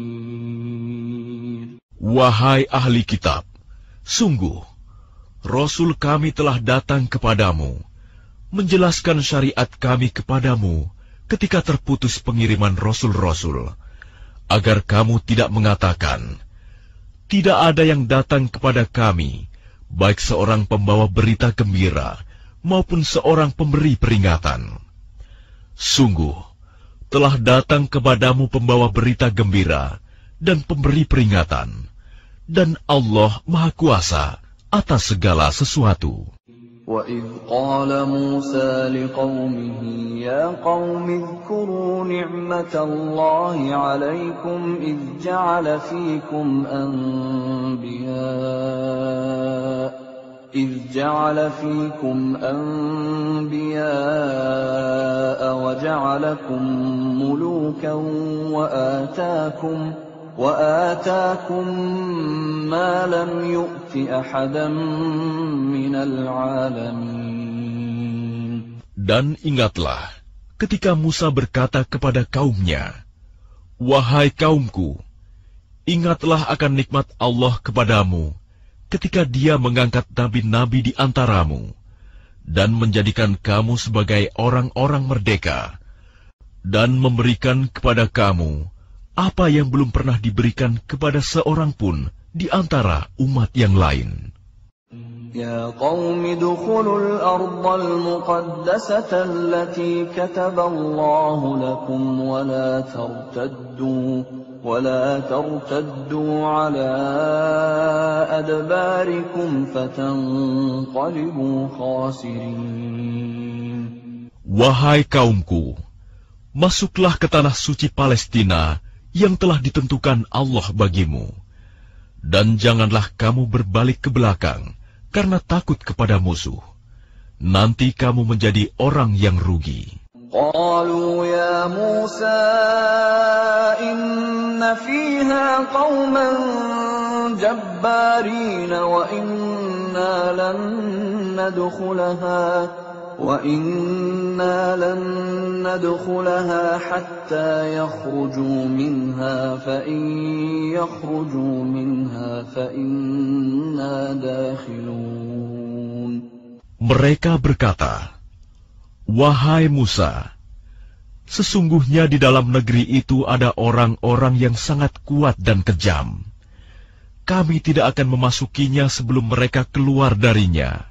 Wahai ahli kitab, sungguh Rasul kami telah datang kepadamu, menjelaskan syariat kami kepadamu ketika terputus pengiriman Rasul-Rasul, agar kamu tidak mengatakan, tidak ada yang datang kepada kami, baik seorang pembawa berita gembira maupun seorang pemberi peringatan. Sungguh, telah datang kepadamu pembawa berita gembira dan pemberi peringatan, dan Allah Maha Kuasa atas segala sesuatu. وَإِذْ قَالَ مُوسَى لِقَوْمِهِ يَا قَوْمِ اذْكُرُوا نِعْمَةَ اللَّهِ عَلَيْكُمْ إِذْ جَعَلَ فِيكُمْ أَنْبِيَاءَ وَجَعَلَكُمْ مُلُوكًا وآتاكم ما لم يؤت أحدا من العالمين. Dan ingatlah ketika Musa berkata kepada kaumnya, wahai kaumku, ingatlah akan nikmat Allah kepadamu ketika Dia mengangkat nabi-nabi di antaramu dan menjadikan kamu sebagai orang-orang merdeka dan memberikan kepada kamu apa yang belum pernah diberikan kepada seorang pun di antara umat yang lain. Ya qaumi dukhulul ardal muqaddasata allati kataballahu lakum wa la ولا ترتدوا على أدباركم فتنقلبوا خاسرين. Wahai kaumku, masuklah ke tanah suci Palestina yang telah ditentukan Allah bagimu, dan janganlah kamu berbalik ke belakang karena takut kepada musuh. Nanti kamu menjadi orang yang rugi. قالوا يا موسى إن فيها قوما جبارين وإنا لن ندخلها حتى يخرجوا منها فإن يخرجوا منها فإنا داخلون. Mereka berkata, Wahai Musa, sesungguhnya di dalam negeri itu ada orang-orang yang sangat kuat dan kejam. Kami tidak akan memasukinya sebelum mereka keluar darinya.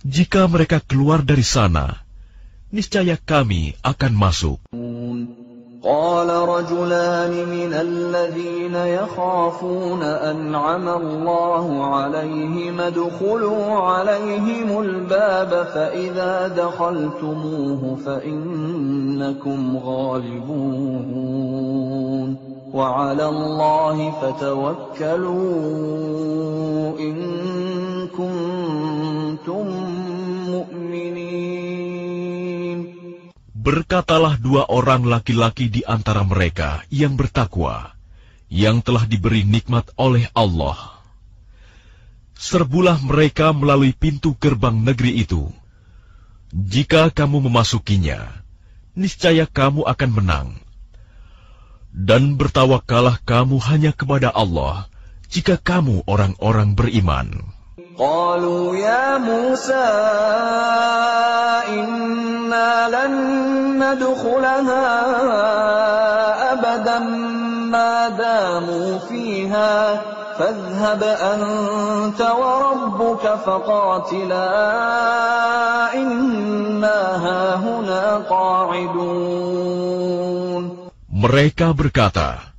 Jika mereka keluar dari sana, niscaya kami akan masuk. قال رجلان من الذين يخافون أنعم الله عليهم ادخلوا عليهم الباب فإذا دخلتموه فإنكم غالبون وعلى الله فتوكلوا إن كنتم مؤمنين. Berkatalah dua orang laki-laki di antara mereka yang bertakwa, yang telah diberi nikmat oleh Allah. Serbulah mereka melalui pintu gerbang negeri itu. Jika kamu memasukinya, niscaya kamu akan menang. Dan bertawakkallah kamu hanya kepada Allah, jika kamu orang-orang beriman. قالوا يا موسى إنا لن ندخلها أبدا ما داموا فيها فاذهب أنت وربك فقاتلا إنا هاهنا قاعدون. Mereka berkata,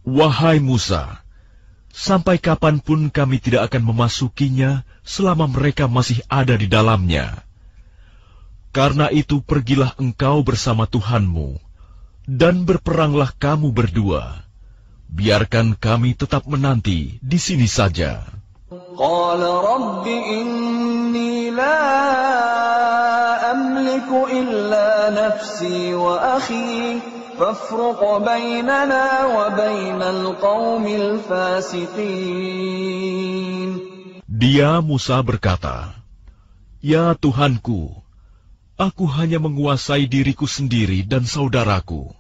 Wahai Musa, sampai kapanpun kami tidak akan memasukinya selama mereka masih ada di dalamnya. Karena itu pergilah engkau bersama Tuhanmu, dan berperanglah kamu berdua. Biarkan kami tetap menanti di sini saja. Qala Rabbi inni la amliku illa nafsi wa akhi fafruq bainana wa bainal qaumil fasiqin. Dia Musa berkata, Ya Tuhanku, aku hanya menguasai diriku sendiri dan saudaraku.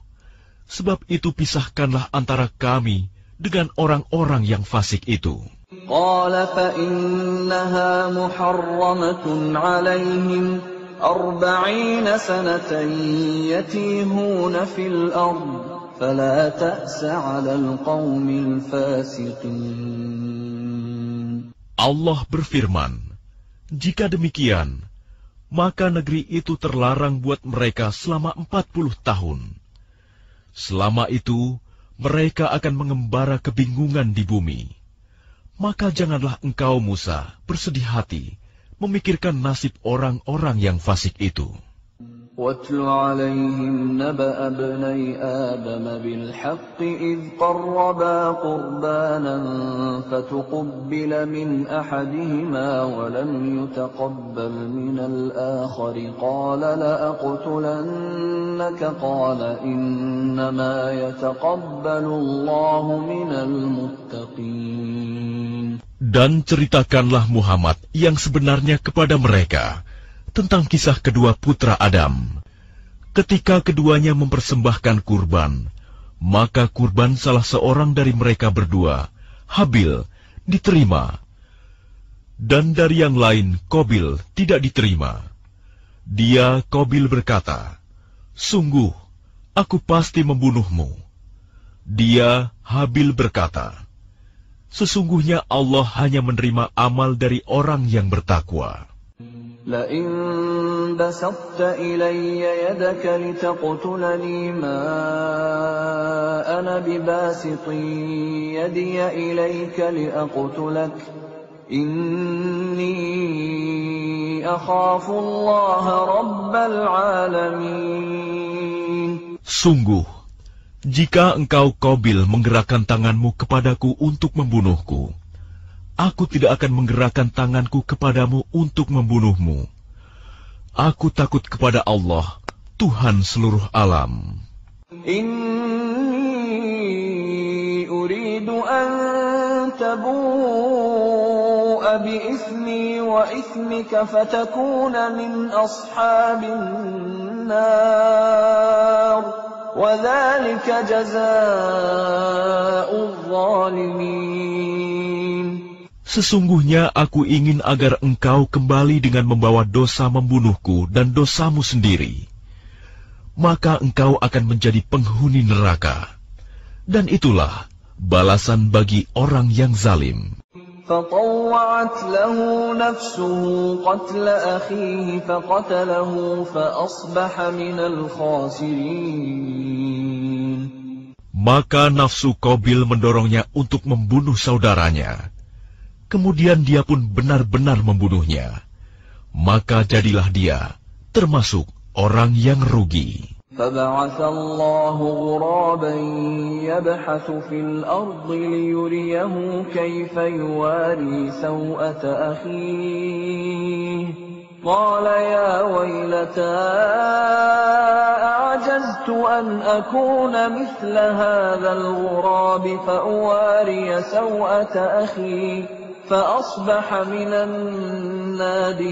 Sebab itu pisahkanlah antara kami dengan orang-orang yang fasik itu. Qala fa innaha muharramatun 'alaihim 40 sanatan yatihuna fil ard fala ta'sa 'alal qaumil fasiqin. Allah berfirman, jika demikian, maka negeri itu terlarang buat mereka selama 40 tahun. Selama itu, mereka akan mengembara kebingungan di bumi. Maka janganlah engkau, Musa, bersedih hati, memikirkan nasib orang-orang yang fasik itu. وَاتْلُ عَلَيْهِمْ نَبَأَ ابْنَيْ آدَمَ بِالْحَقِّ إِذْ قَرَّبَا قُرْبَانًا فَتُقُبِّلَ مِنْ أَحَدِهِمَا وَلَمْ يُتَقَبَّلْ مِنَ الْآخَرِ قَالَ لَأَقْتُلَنَّكَ قَالَ إِنَّمَا يَتَقَبَّلُ اللَّهُ مِنَ الْمُتَّقِينَ. Dan ceritakanlah Muhammad yang sebenarnya kepada mereka tentang kisah kedua putra Adam. Ketika keduanya mempersembahkan kurban, maka kurban salah seorang dari mereka berdua, Habil, diterima. Dan dari yang lain, Qabil, tidak diterima. Dia, Qabil, berkata, Sungguh, aku pasti membunuhmu. Dia, Habil, berkata, Sesungguhnya Allah hanya menerima amal dari orang yang bertakwa. لئن بسطت إلي يدك لتقتلني ما أنا بباسط يدي إليك لأقتلك إني أخاف الله رب العالمين. Sungguh, jika engkau Qabil menggerakkan tanganmu kepadaku untuk membunuhku, aku tidak akan menggerakkan tanganku kepadamu untuk membunuhmu. Aku takut kepada Allah, Tuhan seluruh alam. Inni uridu an tabu'a bi'ithmi wa ithmika fatakuna min ashabin nar, wa dhalika jazaa'ul zalimin. Sesungguhnya aku ingin agar engkau kembali dengan membawa dosa membunuhku dan dosamu sendiri. Maka engkau akan menjadi penghuni neraka. Dan itulah balasan bagi orang yang zalim. فطوعت له نفسه قتل أخيه فقتله فأصبح من الخاسرين. Maka nafsu Qabil mendorongnya untuk membunuh saudaranya. Kemudian dia pun benar-benar membunuhnya. Maka jadilah dia termasuk orang yang rugi. فبعث الله غرابا يبحث في الأرض ليريه كيف يواري سوءة أخيه قال يا ويلتى أعجزت أن أكون مثل هذا الغراب فأواري سوءة أخي فأصبح من النادمين.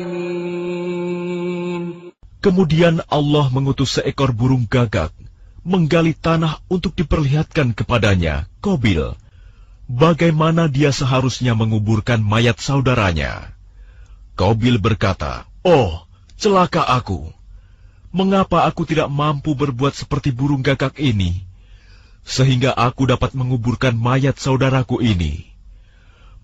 Kemudian Allah mengutus seekor burung gagak, menggali tanah untuk diperlihatkan kepadanya, Qabil, bagaimana dia seharusnya menguburkan mayat saudaranya. Qabil berkata, "Oh, celaka aku! Mengapa aku tidak mampu berbuat seperti burung gagak ini, sehingga aku dapat menguburkan mayat saudaraku ini?"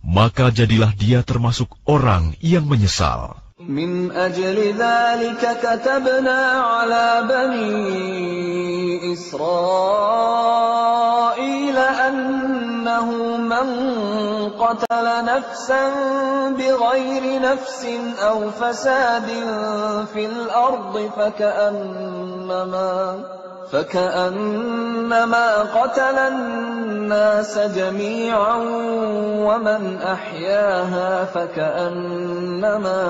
Maka jadilah dia termasuk orang yang menyesal. من أجل ذلك كتبنا على بني إسرائيل أنه من قتل نفسا بغير نفس أو فساد في الأرض فكأنما قتل الناس جميعا ومن أحياها فكأنما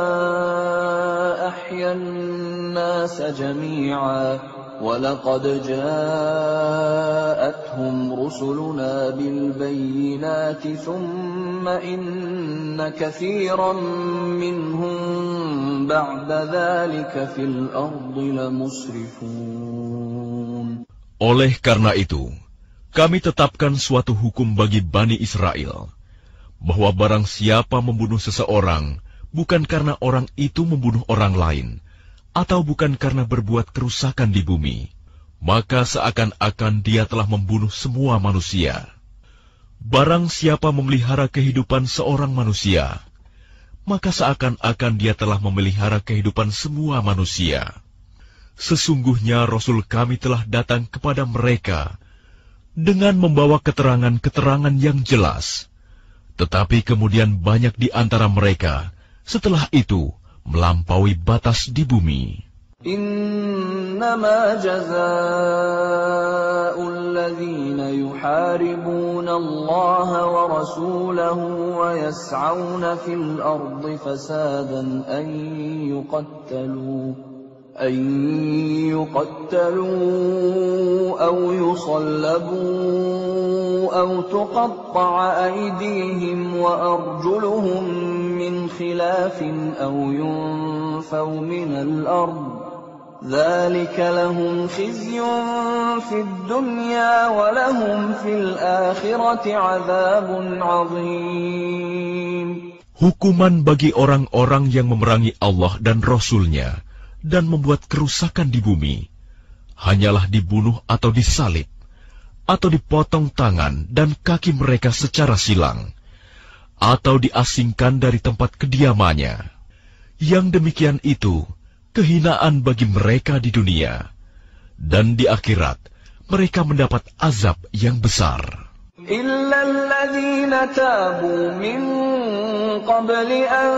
أحيا الناس جميعا ولقد جاءتهم رسلنا بالبينات ثم إن كثيرا منهم بعد ذلك في الأرض لمسرفون. Oleh karena itu, kami tetapkan suatu hukum bagi Bani Israel, bahwa barang siapa membunuh seseorang, bukan karena orang itu membunuh orang lain, atau bukan karena berbuat kerusakan di bumi, maka seakan-akan dia telah membunuh semua manusia. Barang siapa memelihara kehidupan seorang manusia, maka seakan-akan dia telah memelihara kehidupan semua manusia. Sesungguhnya Rasul kami telah datang kepada mereka dengan membawa keterangan-keterangan yang jelas. Tetapi kemudian banyak di antara mereka setelah itu melampaui batas di bumi. Innama jazaa'ul ladzina yuharibuna Allah wa rasulahu wa yas'auna fil ardi fasadan an يقتلوا أو يصلبوا أو تقطع أيديهم وأرجلهم من خلاف أو ينفوا من الأرض ذلك لهم خزي في الدنيا ولهم في الآخرة عذاب عظيم. Hukuman bagi orang-orang yang memerangi Allah dan Rasul-Nya dan membuat kerusakan di bumi, hanyalah dibunuh atau disalib, atau dipotong tangan dan kaki mereka secara silang, atau diasingkan dari tempat kediamannya. Yang demikian itu kehinaan bagi mereka di dunia, dan di akhirat mereka mendapat azab yang besar. إلا الذين تابوا من قبل أن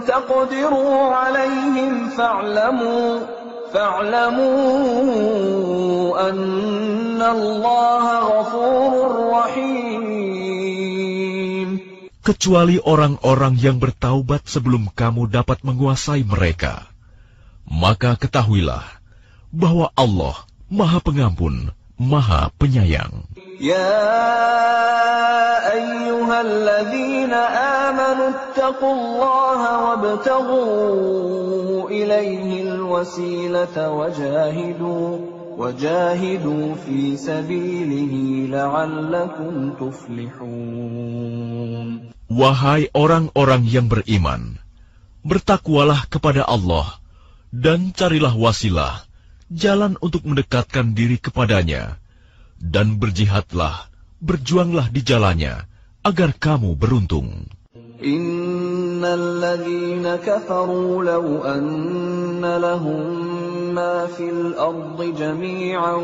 تقدروا عليهم فاعلموا أن الله غفور رحيم. Kecuali orang-orang yang bertaubat sebelum kamu dapat menguasai mereka, maka ketahuilah bahwa Allah Maha Pengampun, Maha Penyayang. يا أيها الذين آمنوا اتقوا الله وابتغوا إليه الوسيلة وجاهدوا في سبيله لعلكم تفلحون. Wahai orang-orang yang beriman, bertakwalah kepada Allah dan carilah wasilah, jalan untuk mendekatkan diri kepadanya, dan berjihadlah, berjuanglah di jalannya, agar kamu beruntung. Innal ladzina kafaru law anna lahum ma fil ardi jami'an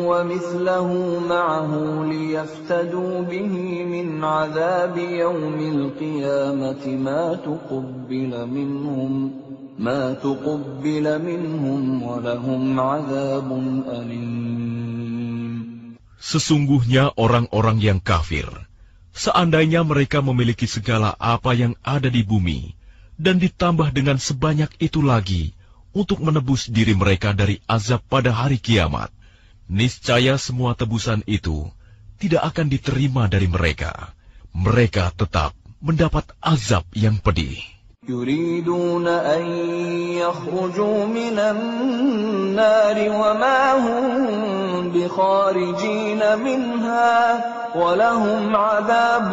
wa mithluhu ma'ahu liyaftadu bihi min 'adzabi yawmil qiyamati ma tuqabbala minhum wa lahum 'adzabun alim. Sesungguhnya orang-orang yang kafir, seandainya mereka memiliki segala apa yang ada di bumi, dan ditambah dengan sebanyak itu lagi, untuk menebus diri mereka dari azab pada hari kiamat, niscaya semua tebusan itu tidak akan diterima dari mereka. Mereka tetap mendapat azab yang pedih. يريدون أن يخرجوا من النار وما هم بخارجين منها ولهم عذاب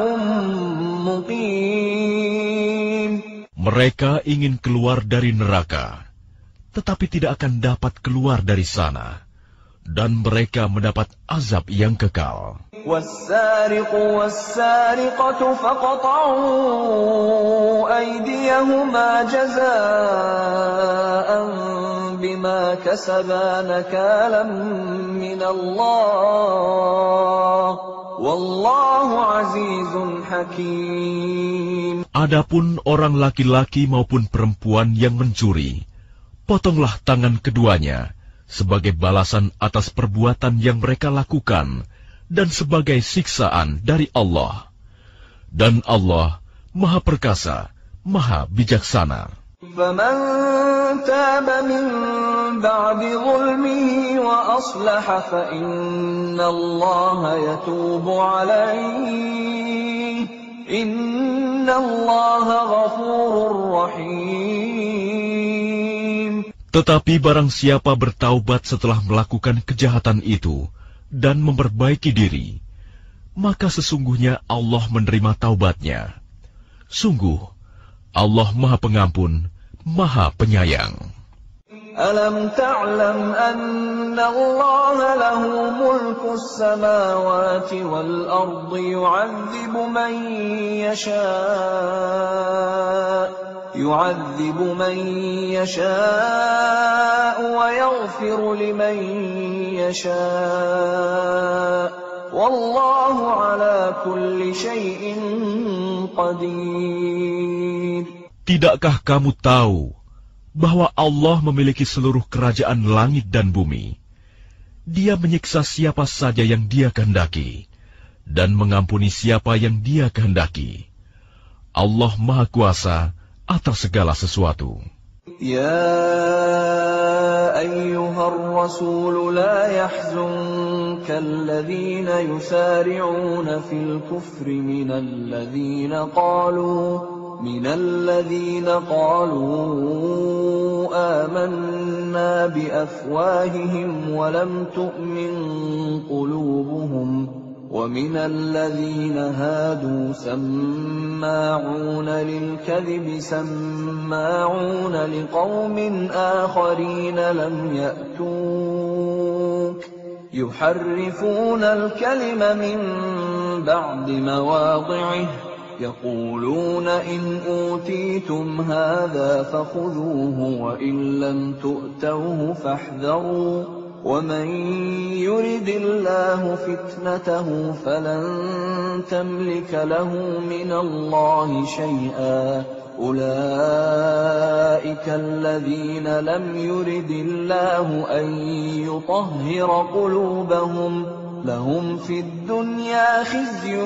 مقيم. Mereka ingin keluar dari neraka, tetapi tidak akan dapat keluar dari sana, dan mereka mendapat azab yang kekal. والسارق والسارقة فاقطعوا أيديهما جزاء بما كسبا نكالا من الله والله عزيز حكيم. Adapun orang laki-laki maupun perempuan yang mencuri, potonglah tangan keduanya sebagai balasan atas perbuatan yang mereka lakukan, dan sebagai siksaan dari Allah. Dan Allah Maha Perkasa, Maha Bijaksana. فَمَنْ تَابَ مِنْ بَعْدِ ظُلْمِهِ وَأَصْلَحَ فَإِنَّ اللَّهَ يَتُوبُ عَلَيْهِ إِنَّ اللَّهَ غَفُورٌ رَحِيمٌ. Tetapi barang siapa bertaubat setelah melakukan kejahatan itu dan memperbaiki diri, maka sesungguhnya Allah menerima taubatnya. Sungguh, Allah Maha Pengampun, Maha Penyayang. Alam ta'lam anna Allah lahu mulku as-samawati wal ardi yu'adzibu man yasha' wa yaghfiru liman yasha' wallahu ala kulli syai'in qadir. Tidakkah kamu tahu bahwa Allah memiliki seluruh kerajaan langit dan bumi? Dia menyiksa siapa saja yang Dia kehendaki, dan mengampuni siapa yang Dia kehendaki. Allah Maha Kuasa atas segala sesuatu. Ya ayyuhar rasul la yahzunka alladhina yusari'una fil kufri minal ladhina qalu amanna bi afwahihim wa lam tu'min qulubuhum ومن الذين هادوا سماعون للكذب سماعون لقوم آخرين لم يأتوك يحرفون الكلم من بعد مواضعه يقولون إن أوتيتم هذا فخذوه وإن لم تؤتوه فاحذروا ومن يرد الله فتنته فلن تملك له من الله شيئا أولئك الذين لم يرد الله أن يطهر قلوبهم لهم في الدنيا خزي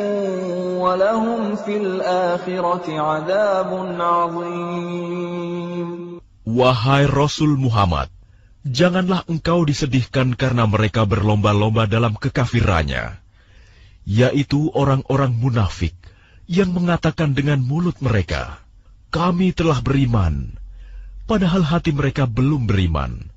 ولهم في الآخرة عذاب عظيم. Wahai Rasul Muhammad, janganlah engkau disedihkan karena mereka berlomba-lomba dalam kekafirannya, yaitu orang-orang munafik yang mengatakan dengan mulut mereka, kami telah beriman, padahal hati mereka belum beriman.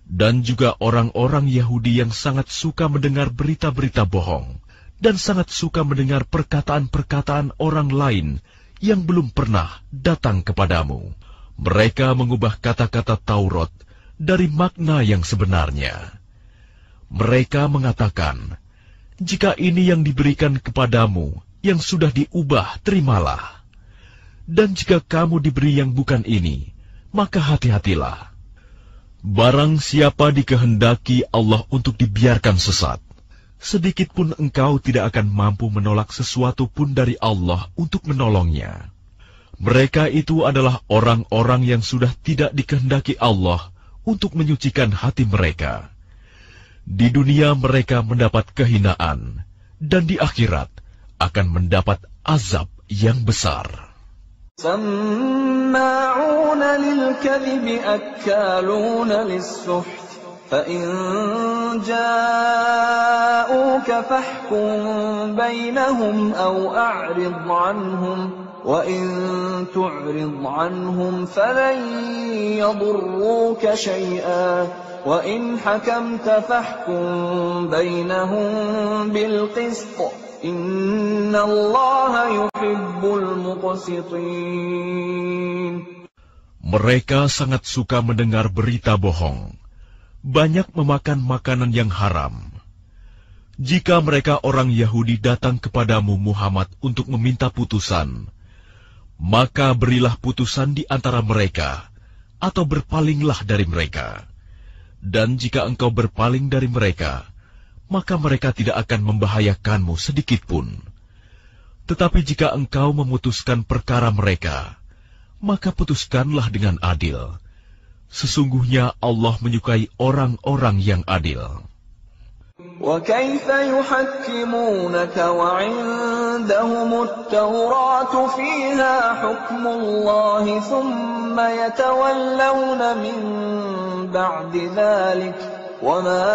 Dan juga orang-orang Yahudi yang sangat suka mendengar berita-berita bohong, dan sangat suka mendengar perkataan-perkataan orang lain yang belum pernah datang kepadamu. Mereka mengubah kata-kata Taurat dari makna yang sebenarnya. Mereka mengatakan, jika ini yang diberikan kepadamu, yang sudah diubah, terimalah. Dan jika kamu diberi yang bukan ini, maka hati-hatilah. Barang siapa dikehendaki Allah untuk dibiarkan sesat, sedikit pun engkau tidak akan mampu menolak sesuatu pun dari Allah untuk menolongnya. Mereka itu adalah orang-orang yang sudah tidak dikehendaki Allah untuk menyucikan hati mereka. Di dunia mereka mendapat kehinaan, dan di akhirat akan mendapat azab yang besar. سماعون للكذب أكالون للسحت فإن جاءوك فاحكم بينهم أو أعرض عنهم وإن تعرض عنهم فلن يضروك شيئا وإن حكمت فاحكم بينهم بالقسط Inna Allah yuhibbul muqsitin. Mereka sangat suka mendengar berita bohong, banyak memakan makanan yang haram. Jika mereka orang Yahudi datang kepadamu Muhammad untuk meminta putusan, maka berilah putusan di antara mereka, atau berpalinglah dari mereka. Dan jika engkau berpaling dari mereka, maka mereka tidak akan membahayakanmu sedikitpun. Tetapi jika engkau memutuskan perkara mereka, maka putuskanlah dengan adil. Sesungguhnya Allah menyukai orang-orang yang adil. وَكَيْفَ يُحَكِّمُونَكَ وَعِندَهُمُ التَّوْرَاةُ فِيهَا حُكْمُ اللَّهِ ثُمَّ يَتَوَلَّوْنَ مِنْ بَعْدِ ذَلِكَ وَمَا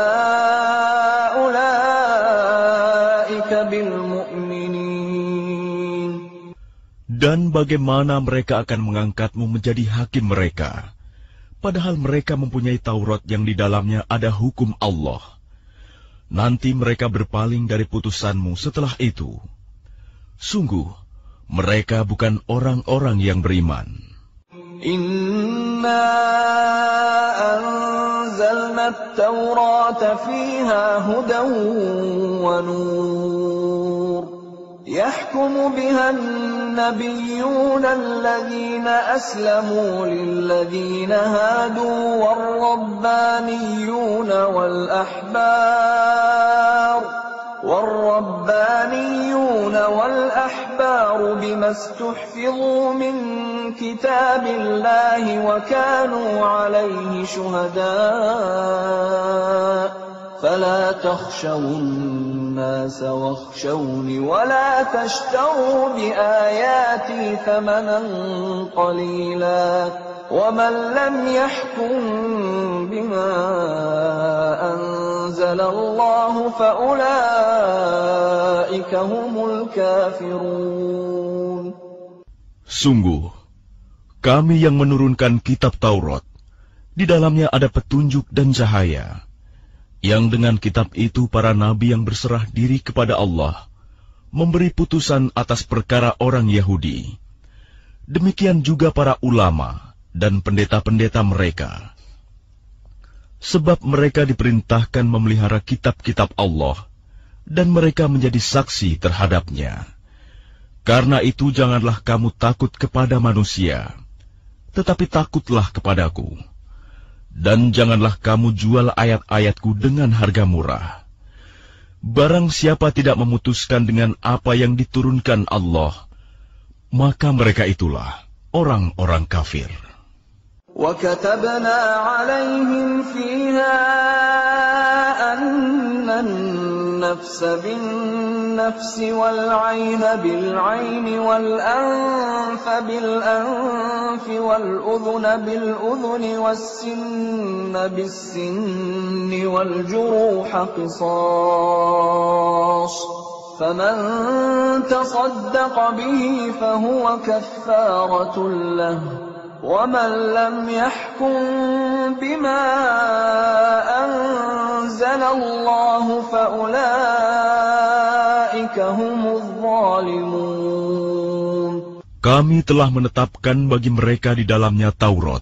أُولَئِكَ بِالْمُؤْمِنِينَ. Dan bagaimana mereka akan mengangkatmu menjadi hakim mereka, padahal mereka mempunyai Taurat yang di dalamnya ada hukum Allah. Nanti mereka berpaling dari putusanmu setelah itu. Sungguh, mereka bukan orang-orang yang beriman. Inna anzalna at-taurata fiha hudan wa nur yahkumu biha an-nabiyyuna alladhina aslamu lilladhina hadu war-rabbaniyuna wal-ahbar bima istuhfidhu min كتاب الله وكانوا عليه شهداء فلا تخشوا الناس واخشوني ولا تشتروا بآياتي ثمنا قليلا ومن لم يحكم بما أنزل الله فأولئك هم الكافرون. Sungguh, kami yang menurunkan kitab Taurat, di dalamnya ada petunjuk dan cahaya, yang dengan kitab itu para nabi yang berserah diri kepada Allah, memberi putusan atas perkara orang Yahudi. Demikian juga para ulama dan pendeta-pendeta mereka. Sebab mereka diperintahkan memelihara kitab-kitab Allah, dan mereka menjadi saksi terhadapnya. Karena itu janganlah kamu takut kepada manusia, tetapi takutlah kepadaku. Dan janganlah kamu jual ayat-ayatku dengan harga murah. Barang siapa tidak memutuskan dengan apa yang diturunkan Allah, maka mereka itulah orang-orang kafir. وَكَتَبْنَا عَلَيْهِمْ فِيهَا أَنَّ النَّفْسَ بِالنَّفْسِ وَالْعَيْنَ بِالْعَيْنِ وَالْأَنفَ بِالْأَنفِ وَالْأُذُنَ بِالْأُذُنِ وَالسِّنَّ بِالسِّنِّ وَالْجُرُوحَ قِصَاصٌ فَمَنْ تَصَدَّقَ بِهِ فَهُوَ كَفَّارَةٌ لَهُ وَمَنْ لَمْ يَحْكُمْ بِمَا أَنزَلَ اللَّهُ فَأُولَئِكَ هُمُ الظَّالِمُونَ. Kami telah menetapkan bagi mereka di dalamnya Taurat,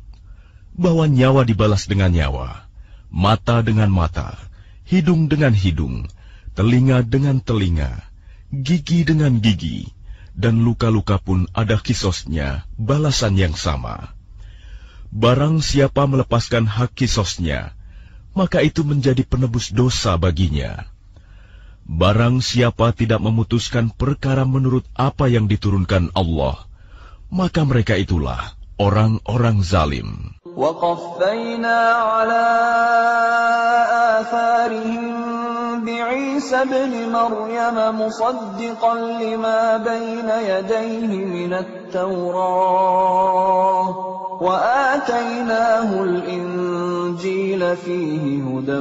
bahwa nyawa dibalas dengan nyawa, mata dengan mata, hidung dengan hidung, telinga dengan telinga, gigi dengan gigi, dan luka-luka pun ada qisosnya, balasan yang sama. Barang siapa melepaskan hak qisosnya, maka itu menjadi penebus dosa baginya. Barang siapa tidak memutuskan perkara menurut apa yang diturunkan Allah, maka mereka itulah orang-orang zalim. وَقَفَّيْنَا عَلَى آثَارِهِمْ بِعِيسَى ابْنِ مَرْيَمَ مُصَدِّقًا لِمَا بَيْنَ يَدَيْهِ مِنَ التَّوْرَاةِ وَآتَيْنَاهُ الْإِنْجِيلَ فِيهِ هُدًى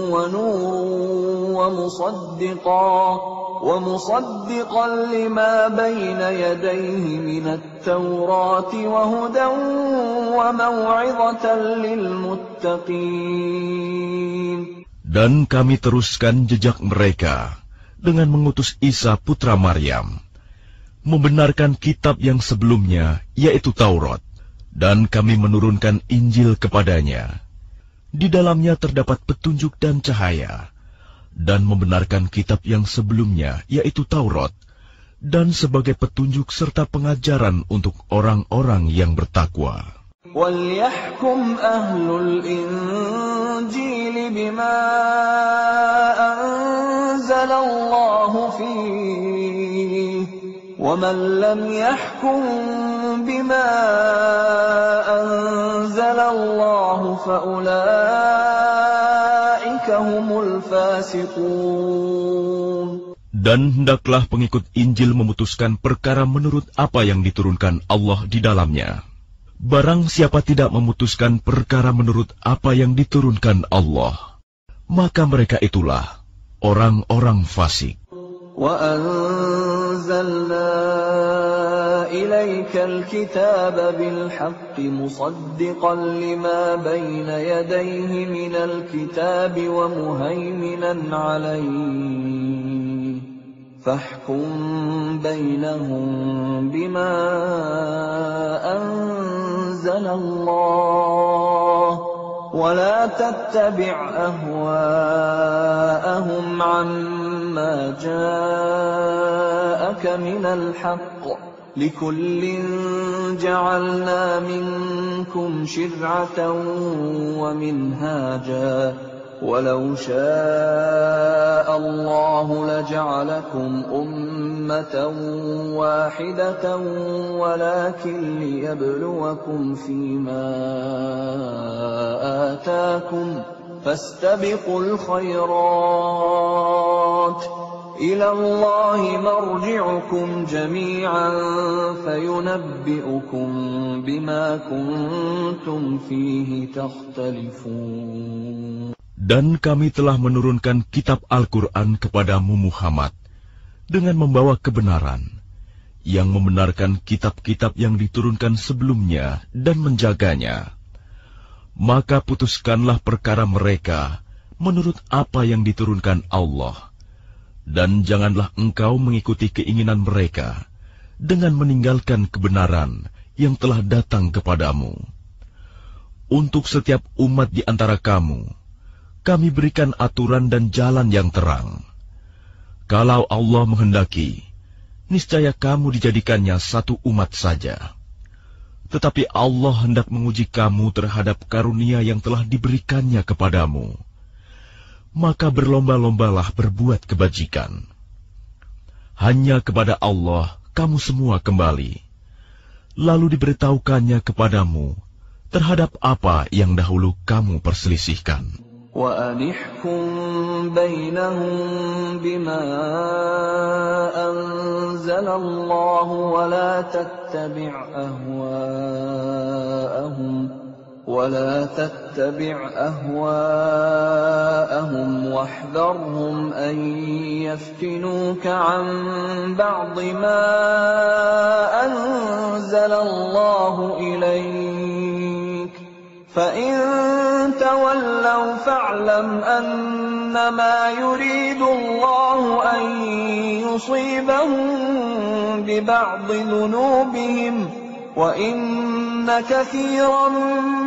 وَنُورٌ وَمُصَدِّقًا لِمَا بَيْنَ يَدَيْهِ مِنَ التَّوْرَاةِ وَهُدًى وَمَوْعِظَةً لِلْمُتَّقِينَ. Dan kami teruskan jejak mereka dengan mengutus Isa putra Maryam, membenarkan kitab yang sebelumnya, yaitu Taurat, dan kami menurunkan Injil kepadanya. Di dalamnya terdapat petunjuk dan cahaya, dan membenarkan kitab yang sebelumnya, yaitu Taurat, dan sebagai petunjuk serta pengajaran untuk orang-orang yang bertakwa. وَلْيَحْكُمْ أَهْلُ الْإِنْجِيلِ بِمَا أَنزَلَ اللَّهُ فِيهِ وَمَنْ لَمْ يَحْكُمْ بِمَا أَنزَلَ اللَّهُ فَأُولَئِكَ هُمُ الْفَاسِقُونَ. Dan hendaklah pengikut Injil memutuskan perkara menurut apa yang diturunkan Allah di dalamnya. Barang siapa tidak memutuskan perkara menurut apa yang diturunkan Allah, maka mereka itulah orang-orang fasik. وَأَنزَلْنَا إِلَيْكَ الْكِتَابَ بِالْحَقِّ مُصَدِّقًا لِمَا بَيْنَ يَدَيْهِ مِنَ الْكِتَابِ وَمُهَيْمِنًا عَلَيْهِ فَاحْكُمْ بَيْنَهُمْ بِمَا أَنزَلَ اللَّهُ وَلَا تَتَّبِعْ أَهْوَاءَهُمْ عَمَّا جَاءَكَ مِنَ الْحَقِّ لِكُلٍّ جَعَلْنَا مِنكُمْ شِرْعَةً وَمِنْهَاجًا وَلَوْ شَاءَ اللَّهُ لَجَعَلَكُمْ أُمَّةً وَاحِدَةً وَلَكِنْ لِيَبْلُوَكُمْ فِيمَا آتَاكُمْ فَاسْتَبِقُوا الْخَيْرَاتِ إِلَى اللَّهِ مَرْجِعُكُمْ جَمِيعًا فَيُنَبِّئُكُم بِمَا كُنتُمْ فِيهِ تَخْتَلِفُونَ. Dan kami telah menurunkan kitab Al-Quran kepadamu Muhammad dengan membawa kebenaran, yang membenarkan kitab-kitab yang diturunkan sebelumnya dan menjaganya. Maka putuskanlah perkara mereka menurut apa yang diturunkan Allah, dan janganlah engkau mengikuti keinginan mereka dengan meninggalkan kebenaran yang telah datang kepadamu. Untuk setiap umat di antara kamu, kami berikan aturan dan jalan yang terang. Kalau Allah menghendaki, niscaya kamu dijadikannya satu umat saja. Tetapi Allah hendak menguji kamu terhadap karunia yang telah diberikannya kepadamu. Maka berlomba-lombalah berbuat kebajikan. Hanya kepada Allah kamu semua kembali. Lalu diberitahukannya kepadamu terhadap apa yang dahulu kamu perselisihkan. وَأَنِحْكُمْ بَيْنَهُمْ بِمَا أَنزَلَ اللَّهُ وَلَا تَتَّبِعْ أَهْوَاءَهُمْ وَاحْذَرْهُمْ أَن يَفْتِنُوكَ عَن بَعْضِ مَا أَنزَلَ اللَّهُ إِلَيْكَ فَإِن تَوَلَّوْا فَاعْلَمْ أَنَّمَا يُرِيدُ اللَّهُ أَن يُصِيبَهُم بِبَعْضِ ذُنُوبِهِمْ وَإِنَّ كَثِيرًا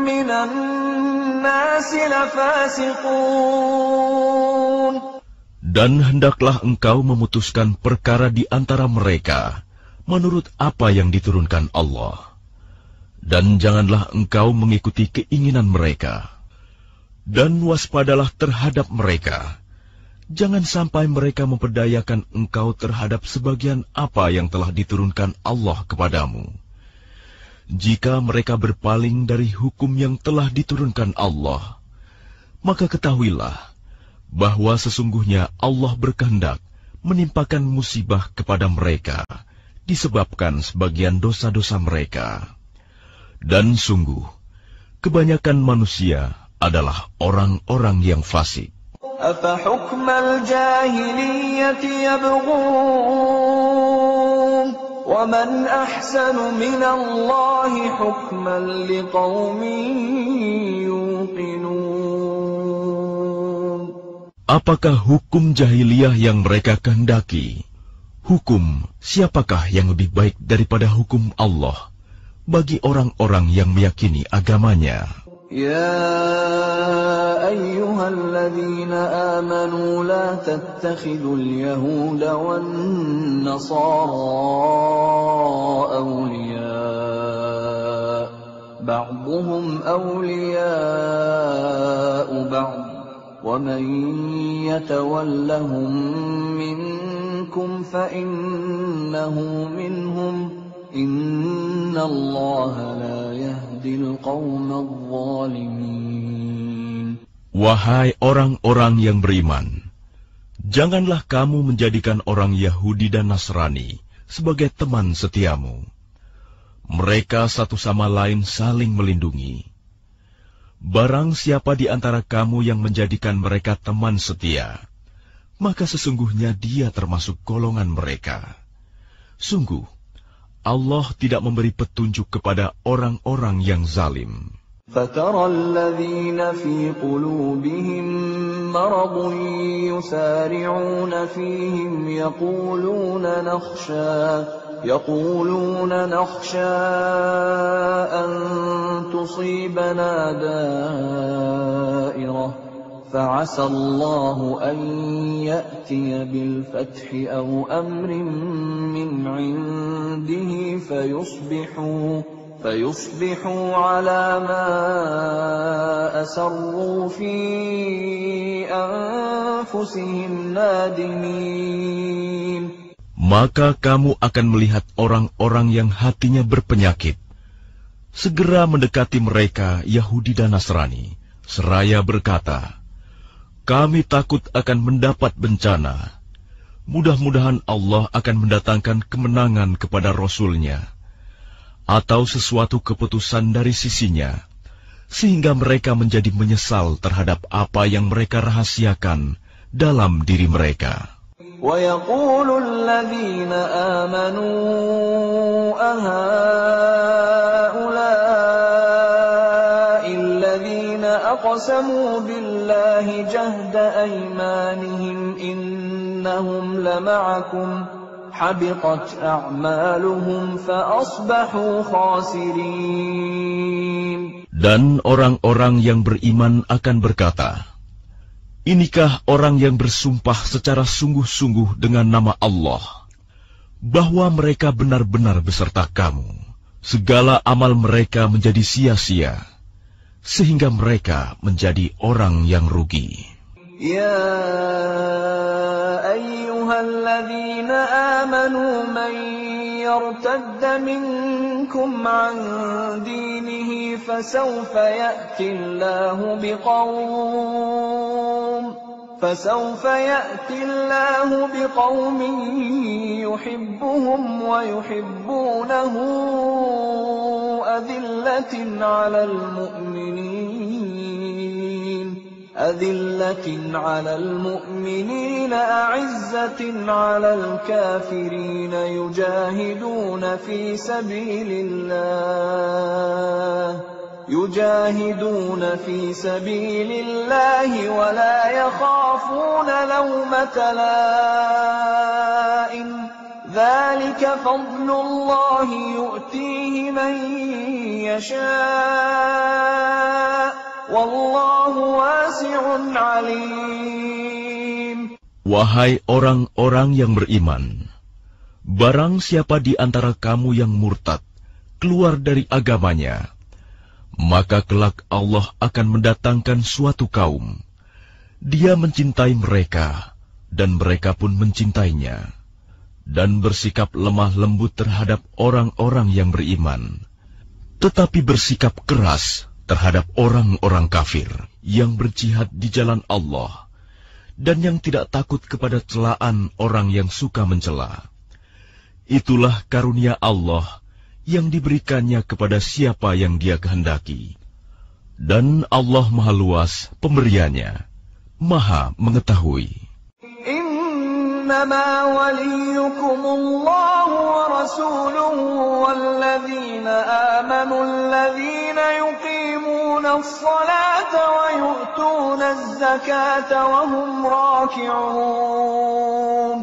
مِّنَ النَّاسِ لَفَاسِقُونَ. Dan hendaklah engkau memutuskan perkara di antara mereka menurut apa yang diturunkan Allah. Dan janganlah engkau mengikuti keinginan mereka. Dan waspadalah terhadap mereka. Jangan sampai mereka memperdayakan engkau terhadap sebagian apa yang telah diturunkan Allah kepadamu. Jika mereka berpaling dari hukum yang telah diturunkan Allah, maka ketahuilah bahwa sesungguhnya Allah berkehendak menimpakan musibah kepada mereka disebabkan sebagian dosa-dosa mereka. Dan sungguh, kebanyakan manusia adalah orang-orang yang fasik. أَفَحُكْمَ الْجَاهِلِيَّةِ يَبْغُونَ وَمَنْ أَحْسَنُ مِنَ اللَّهِ حُكْمًا لِقَوْمٍ يُوقِنُونَ. Apakah hukum jahiliyah yang mereka kehendaki? Hukum siapakah yang lebih baik daripada hukum Allah bagi orang-orang yang meyakini agamanya? يا أيها الذين آمنوا لا تتخذوا اليهود والنصارى أولياء بعضهم أولياء بعض ومن يتولهم منكم فإنه منهم إن الله لا يهدي القوم الظالمين. Wahai orang-orang yang beriman, janganlah kamu menjadikan orang Yahudi dan Nasrani sebagai teman setiamu. Mereka satu sama lain saling melindungi. Barang siapa di antara kamu yang menjadikan mereka teman setia, maka sesungguhnya dia termasuk golongan mereka. Sungguh, Allah tidak memberi petunjuk kepada orang-orang yang zalim. فَتَرَى الَّذِينَ فِي قُلُوبِهِم مَّرَضٌ يُسَارِعُونَ فِيهِمْ يَقُولُونَ نَخْشَىٰ أَن تُصِيبَنَا دَائِرَةٌ فَعَسَى اللَّهُ أَن يَأْتِيَ بِالْفَتْحِ أَوْ أَمْرٍ مِّنْ عِندِهِ فَيُصْبِحُوا عَلَىٰ مَا أَسَرُّوا فِي أَنفُسِهِمْ نَادِمِينَ. Maka kamu akan melihat orang-orang yang hatinya berpenyakit segera mendekati mereka Yahudi dan Nasrani, seraya berkata, kami takut akan mendapat bencana. Mudah-mudahan Allah akan mendatangkan kemenangan kepada Rasul-Nya, atau sesuatu keputusan dari sisinya, sehingga mereka menjadi menyesal terhadap apa yang mereka rahasiakan dalam diri mereka. وَيَقُولُ الَّذِينَ آمَنُوا أَهَٰؤُلَاءِ الَّذِينَ أَقْسَمُوا بِاللَّهِ جَهْدَ أَيْمَانِهِمْ إِنَّهُمْ لَمَعَكُمْ حَبِطَتْ أَعْمَالُهُمْ فَأَصْبَحُوا خَاسِرِينَ. Dan orang-orang yang beriman akan berkata, inikah orang yang bersumpah secara sungguh-sungguh dengan nama Allah? bahwa mereka benar-benar beserta kamu. Segala amal mereka menjadi sia-sia, sehingga mereka menjadi orang yang rugi. Ya ayyuhalladzina amanu man yartadda minkum an dinihi fasawfa ya'ti Allahu biqaumin yuhibbuhum wa yuhibbunahu أذلة على المؤمنين أعزة على الكافرين يجاهدون في سبيل الله ولا يخافون لومة لائم ذلك فضل الله يؤتيه من يشاء والله واسع عليم. Wahai orang-orang yang beriman, barang siapa di antara kamu yang murtad keluar dari agamanya, maka kelak Allah akan mendatangkan suatu kaum. Dia mencintai mereka, dan mereka pun mencintainya, dan bersikap lemah lembut terhadap orang-orang yang beriman, tetapi bersikap keras terhadap orang-orang kafir yang berjihad di jalan Allah, dan yang tidak takut kepada celaan orang yang suka mencela. Itulah karunia Allah yang diberikannya kepada siapa yang Dia kehendaki. Dan Allah Maha Luas pemberiannya, Maha mengetahui. Innama waliyukumullahu wa rasuluhu walladzina amanu alladzina yuqimunas salata wa yu'tunaz zakata wa hum raki'un.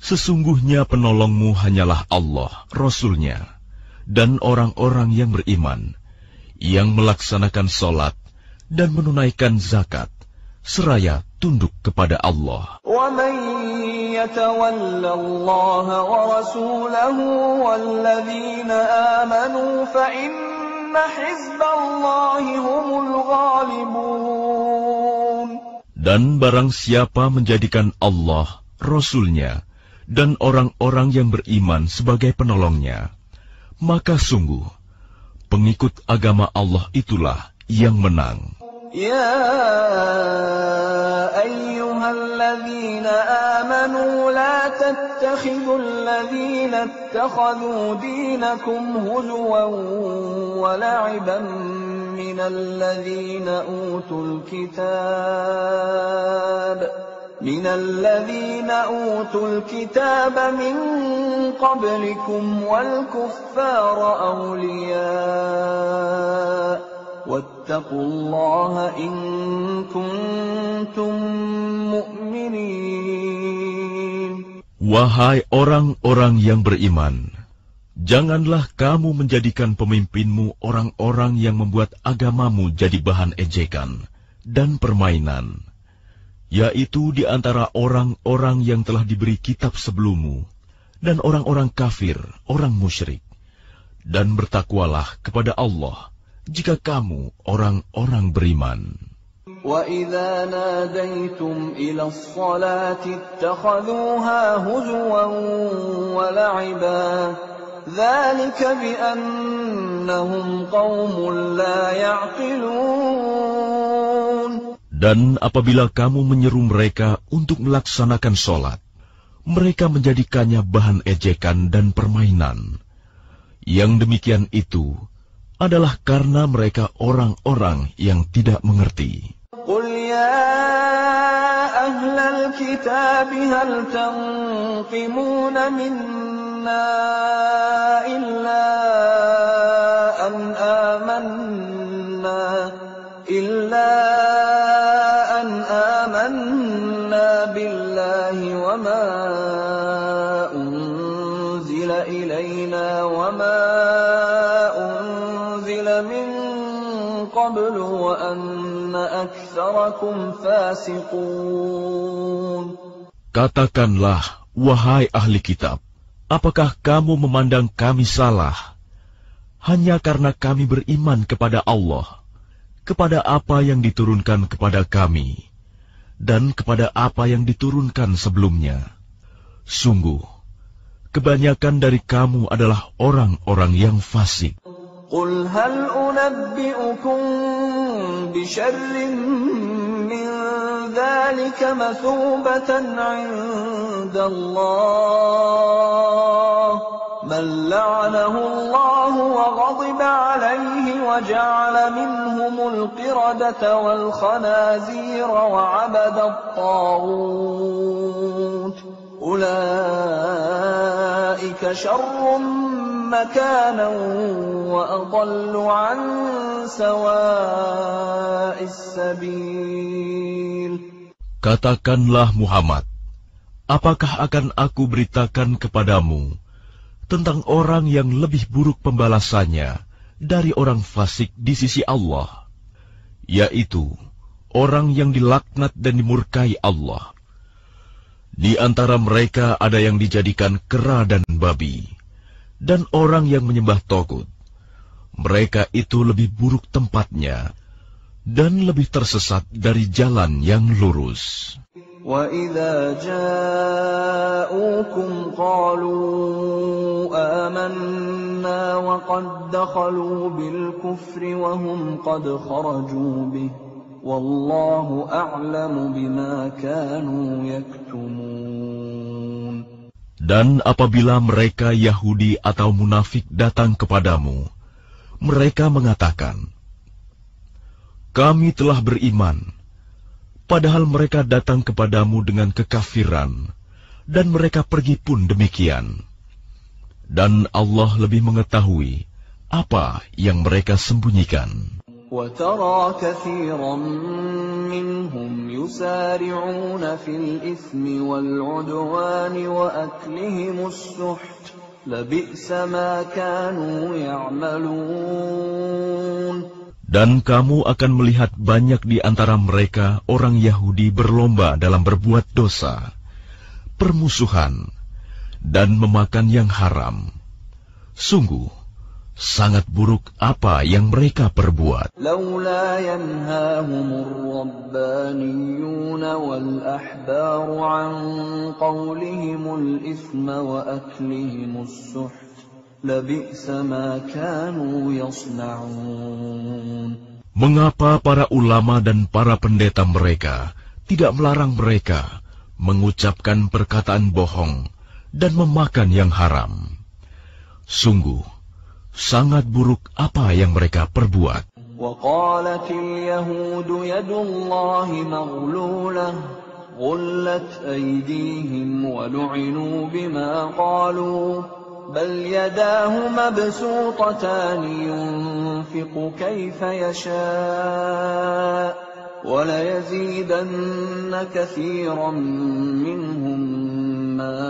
Sesungguhnya penolongmu hanyalah Allah, Rasul-Nya, dan orang-orang yang beriman, yang melaksanakan sholat dan menunaikan zakat, seraya tunduk kepada Allah. وَمَن يَتَوَلَّ اللَّهَ وَرَسُولَهُ وَالَّذِينَ آمَنُوا فَإِنَّ حِزْبَ اللَّهِ هُمُ الْغَالِبُونَ. Dan barang siapa menjadikan Allah, Rasul-Nya, dan orang-orang yang beriman sebagai penolongnya, maka sungguh pengikut agama Allah itulah yang menang. Ya ayyuhalladzina amanu la tattakhidul ladzina ittakhadhu dinakum huzwan wa la'iban minal ladzina utul kitab min qablikum wal kuffara awliya wattaqullaha in kuntum mu'minin. Wahai orang-orang yang beriman, janganlah kamu menjadikan pemimpinmu orang-orang yang membuat agamamu jadi bahan ejekan dan permainan, yaitu di antara orang-orang yang telah diberi kitab sebelummu dan orang-orang kafir, orang musyrik. Dan bertakwalah kepada Allah jika kamu orang-orang beriman. وَإِذَا نَادَيْتُمْ إِلَى الصَّلَاةِ اتَّخَذُوهَا هُزُوًا وَلَعِبًا ذَلِكَ بِأَنَّهُمْ قَوْمٌ لَا يَعْقِلُونَ. Dan apabila kamu menyeru mereka untuk melaksanakan sholat, mereka menjadikannya bahan ejekan dan permainan. Yang demikian itu adalah karena mereka orang-orang yang tidak mengerti. Qul ya ahlal kitab hal tanqimuna minna illa an amanna billahi wa ma unzila ilayna wa ma من قبل وأن أكثركم فاسقون. Katakanlah, wahai ahli kitab, apakah kamu memandang kami salah hanya karena kami beriman kepada Allah, kepada apa yang diturunkan kepada kami, dan kepada apa yang diturunkan sebelumnya? Sungguh, kebanyakan dari kamu adalah orang-orang yang fasik. قل هل أنبئكم بشر من ذلك مثوبة عند الله من لعنه الله وغضب عليه وجعل منهم القردة والخنازير وعبد الطاغوت أولئك شر مكانا وأضل عن سواء السبيل. Katakanlah Muhammad, apakah akan aku beritakan kepadamu tentang orang yang lebih buruk pembalasannya dari orang fasik di sisi Allah, yaitu orang yang dilaknat dan dimurkai Allah. Di antara mereka ada yang dijadikan kera dan babi, dan orang yang menyembah togut. Mereka itu lebih buruk tempatnya, dan lebih tersesat dari jalan yang lurus. وَإِذَا جَاءُوكُمْ قَالُوا آمَنَّا وَقَدْ دَخَلُوا بِالْكُفْرِ وَهُمْ قَدْ خَرَجُوا بِهِ وَاللَّهُ أَعْلَمُ بِمَا كَانُوا يَكْتُمُونَ. Dan apabila mereka Yahudi atau munafik datang kepadamu, mereka mengatakan, kami telah beriman, padahal mereka datang kepadamu dengan kekafiran, dan mereka pergi pun demikian. Dan Allah lebih mengetahui apa yang mereka sembunyikan. وَتَرَى كَثِيرًا مِّنْهُمْ يُسَارِعُونَ فِي الْإِثْمِ وَالْعُدْوَانِ وَأَكْلِهِمُ السُّحْتَ لَبِئْسَ مَا كَانُوا يَعْمَلُونَ. Dan kamu akan melihat banyak di antara mereka orang Yahudi berlomba dalam berbuat dosa, permusuhan, dan memakan yang haram. Sungguh, sangat buruk apa yang mereka perbuat. لولا ينهاهم الربانيون والأحبار عن قولهم الإثم وأكلهم السحت لبئس ما كانوا يصنعون. Mengapa para ulama dan para pendeta mereka tidak melarang mereka mengucapkan perkataan bohong dan memakan yang haram? Sungguh, sangat buruk apa yang mereka perbuat. وقالت اليهود يد الله مغلولة غلت أيديهم ولعنوا بما قالوا بل يداه مبسوطتان ينفق كيف يشاء وليزيدن كثيرا منهم ما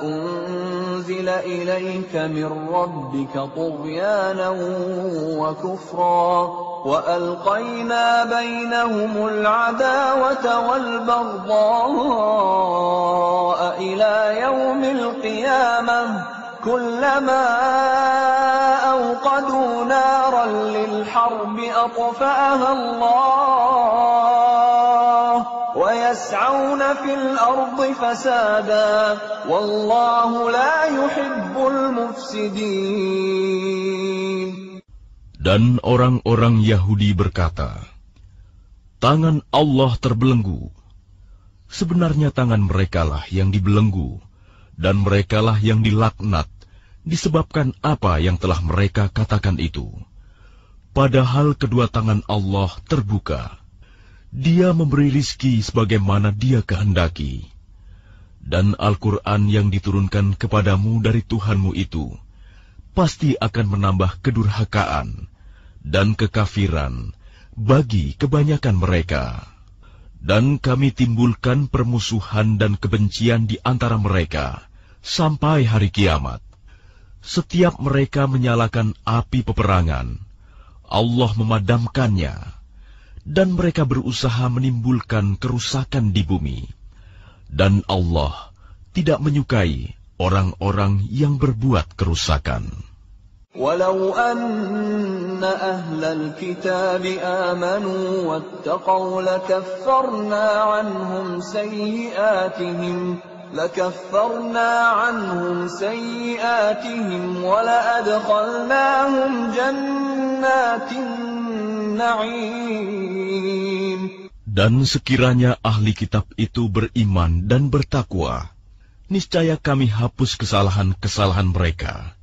أنزل إليك من ربك طغيانا وكفرا وألقينا بينهم العداوة والبغضاء إلى يوم القيامة كلما أوقدوا نارا للحرب أطفأها الله ويسعون في الأرض فسادا والله لا يحب المفسدين. Dan orang-orang Yahudi berkata, tangan Allah terbelenggu. Sebenarnya tangan merekalah yang dibelenggu, dan merekalah yang dilaknat, disebabkan apa yang telah mereka katakan itu. Padahal kedua tangan Allah terbuka. Dia memberi rizki sebagaimana Dia kehendaki. Dan Al-Quran yang diturunkan kepadamu dari Tuhanmu itu pasti akan menambah kedurhakaan dan kekafiran bagi kebanyakan mereka. Dan kami timbulkan permusuhan dan kebencian di antara mereka sampai hari kiamat. Setiap mereka menyalakan api peperangan, Allah memadamkannya, dan mereka berusaha menimbulkan kerusakan di bumi. Dan Allah tidak menyukai orang-orang yang berbuat kerusakan. ولو أن أهل الكتاب آمنوا واتقوا لكفرنا عنهم سيئاتهم ولأدخلناهم جنات النعيم. Dan sekiranya ahli kitab itu beriman dan bertakwa, niscaya kami hapus kesalahan-kesalahan mereka.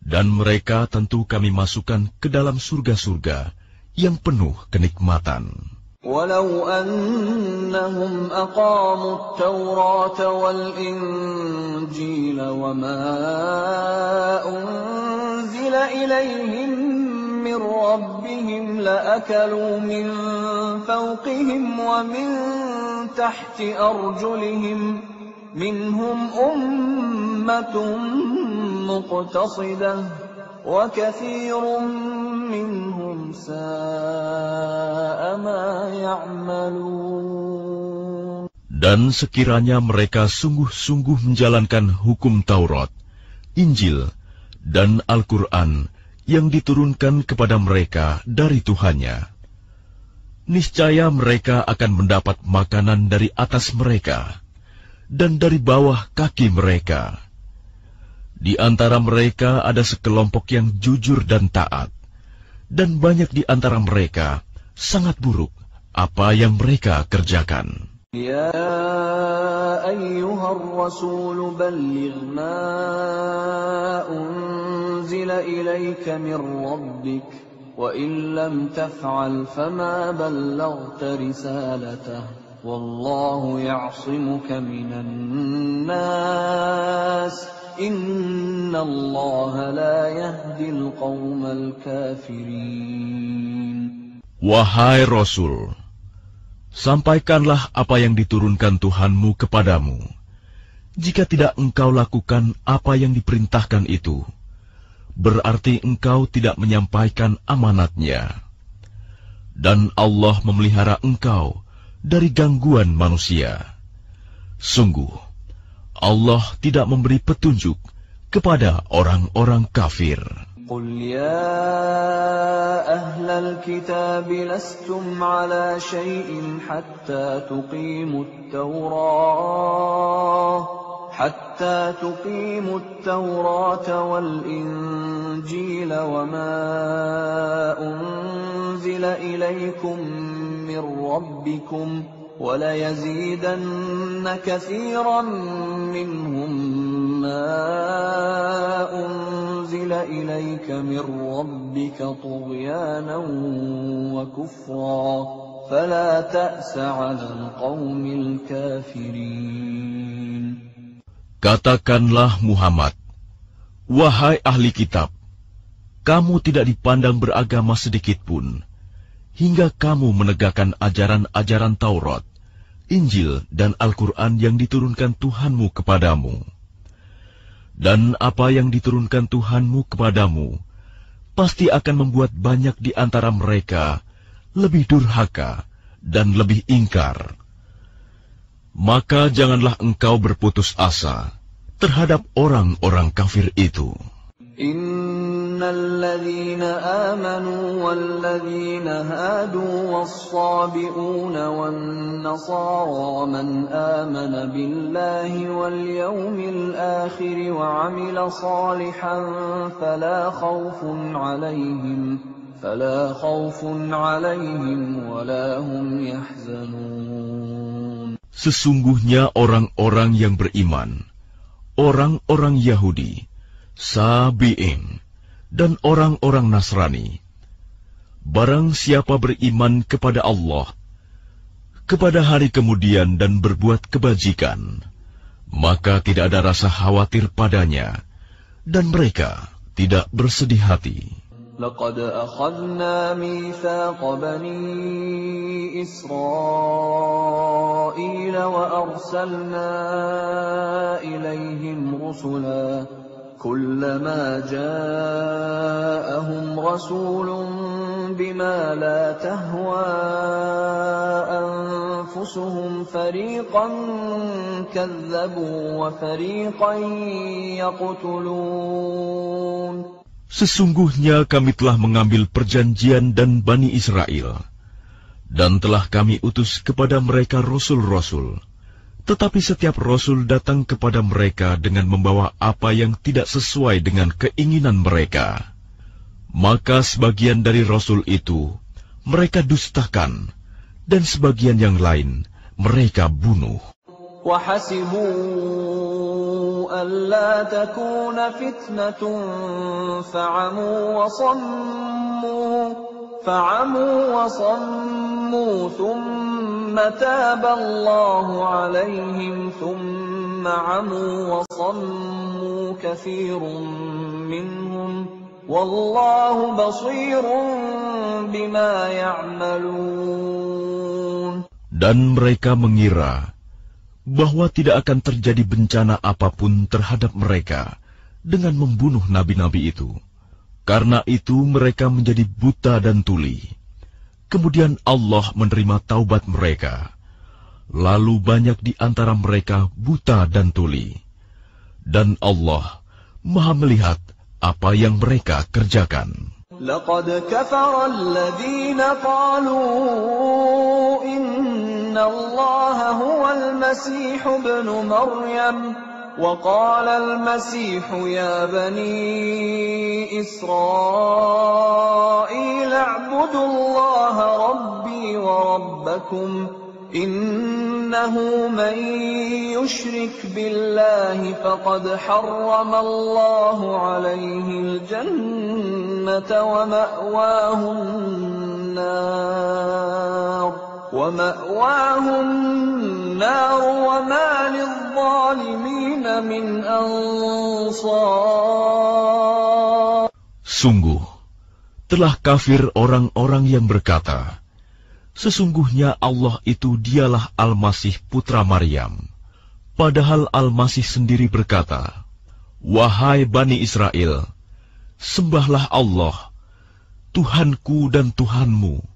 Dan mereka tentu kami masukkan ke dalam surga-surga yang penuh kenikmatan. ولو أنهم أقاموا التوراة والإنجيل وما أنزل إليهم من ربهم لأكلوا من فوقهم ومن تحت أرجلهم منهم أمة مقتصدة وكثير منهم ساء ما يعملون. Dan sekiranya mereka sungguh-sungguh menjalankan hukum Taurat, Injil, dan Al-Quran yang diturunkan kepada mereka dari Tuhannya, niscaya mereka akan mendapat makanan dari atas mereka dan dari bawah kaki mereka. Di antara mereka ada sekelompok yang jujur dan taat, dan banyak di antara mereka sangat buruk apa yang mereka kerjakan. Ya ayyuhar rasul balligh ma unzila ilayka min rabbik wa in lam taf'al fama ballaghta risalatahu wallahu ya'simuka minan nas innallaha la yahdil qaumal kafirin. Wahai Rasul, sampaikanlah apa yang diturunkan Tuhanmu kepadamu. Jika tidak engkau lakukan apa yang diperintahkan itu, berarti engkau tidak menyampaikan amanatnya. Dan Allah memelihara engkau dari gangguan manusia. Sungguh, Allah tidak memberi petunjuk kepada orang-orang kafir. Qul ya ahlal kitab lastum ala syai'in hatta tuqimut Tawrata wal Injil wa ma unzila ilaykum min rabbikum وَلَيَزِيدَنَّ كَثِيرًا مِّنْهُمْ مَا أُنزِلَ إِلَيْكَ مِنْ رَبِّكَ طُغْيَانًا وَكُفْرًا فَلَا تَأْسَ عَلَى الْقَوْمِ الْكَافِرِينَ. Katakanlah Muhammad, wahai ahli kitab, kamu tidak dipandang beragama sedikitpun, hingga kamu menegakkan ajaran-ajaran Taurat, Injil, dan Al-Quran yang diturunkan Tuhanmu kepadamu. Dan apa yang diturunkan Tuhanmu kepadamu, pasti akan membuat banyak di antara mereka lebih durhaka dan lebih ingkar. Maka janganlah engkau berputus asa terhadap orang-orang kafir itu. Innalladzina amanu walladzina hadu was-sabi'una wan-nasara man amana billahi wal yawmil akhir wa 'amila salihan fala khawfun 'alaihim wa la hum yahzanun. Sesungguhnya orang-orang yang beriman, orang-orang Yahudi, Sabi'in, dan orang-orang Nasrani, barang siapa beriman kepada Allah, kepada hari kemudian dan berbuat kebajikan, maka tidak ada rasa khawatir padanya, dan mereka tidak bersedih hati. لقد أخذنا ميثاق بني إسرائيل وأرسلنا إليهم رسلا كلما جاءهم رسول بما لا تهوى أنفسهم فريقا كذبوا وفريقا يقتلون. Sesungguhnya kami telah mengambil perjanjian dan Bani Israel, dan telah kami utus kepada mereka rasul-rasul. Tetapi setiap rasul datang kepada mereka dengan membawa apa yang tidak sesuai dengan keinginan mereka. Maka sebagian dari rasul itu mereka dustakan, dan sebagian yang lain mereka bunuh. وَحَسِبُوا أَلَّا تَكُونَ فِتْنَةٌ فَعَمُوا وَصَمُّوا ثُمَّ تَابَ اللَّهُ عَلَيْهِمْ ثُمَّ عَمُوا وَصَمُّوا كَثِيرٌ مِّنْهُمْ وَاللَّهُ بَصِيرٌ بِمَا يَعْمَلُونَ. Dan mereka mengira bahwa tidak akan terjadi bencana apapun terhadap mereka dengan membunuh nabi-nabi itu. Karena itu mereka menjadi buta dan tuli. Kemudian Allah menerima taubat mereka. Lalu banyak di antara mereka buta dan tuli. Dan Allah Maha melihat apa yang mereka kerjakan. لقد كفر الذين قالوا إن الله هو المسيح ابن مريم وقال المسيح يا بني إسرائيل اعبدوا الله ربي وربكم إنه من يشرك بالله فقد حرم الله عليه الجنة ومأواه النار وما للظالمين من أنصار. Sungguh, telah kafir orang-orang yang berkata, sesungguhnya Allah itu dialah Al-Masih putra Maryam. Padahal Al-Masih sendiri berkata, wahai Bani Israel, sembahlah Allah, Tuhanku dan Tuhanmu.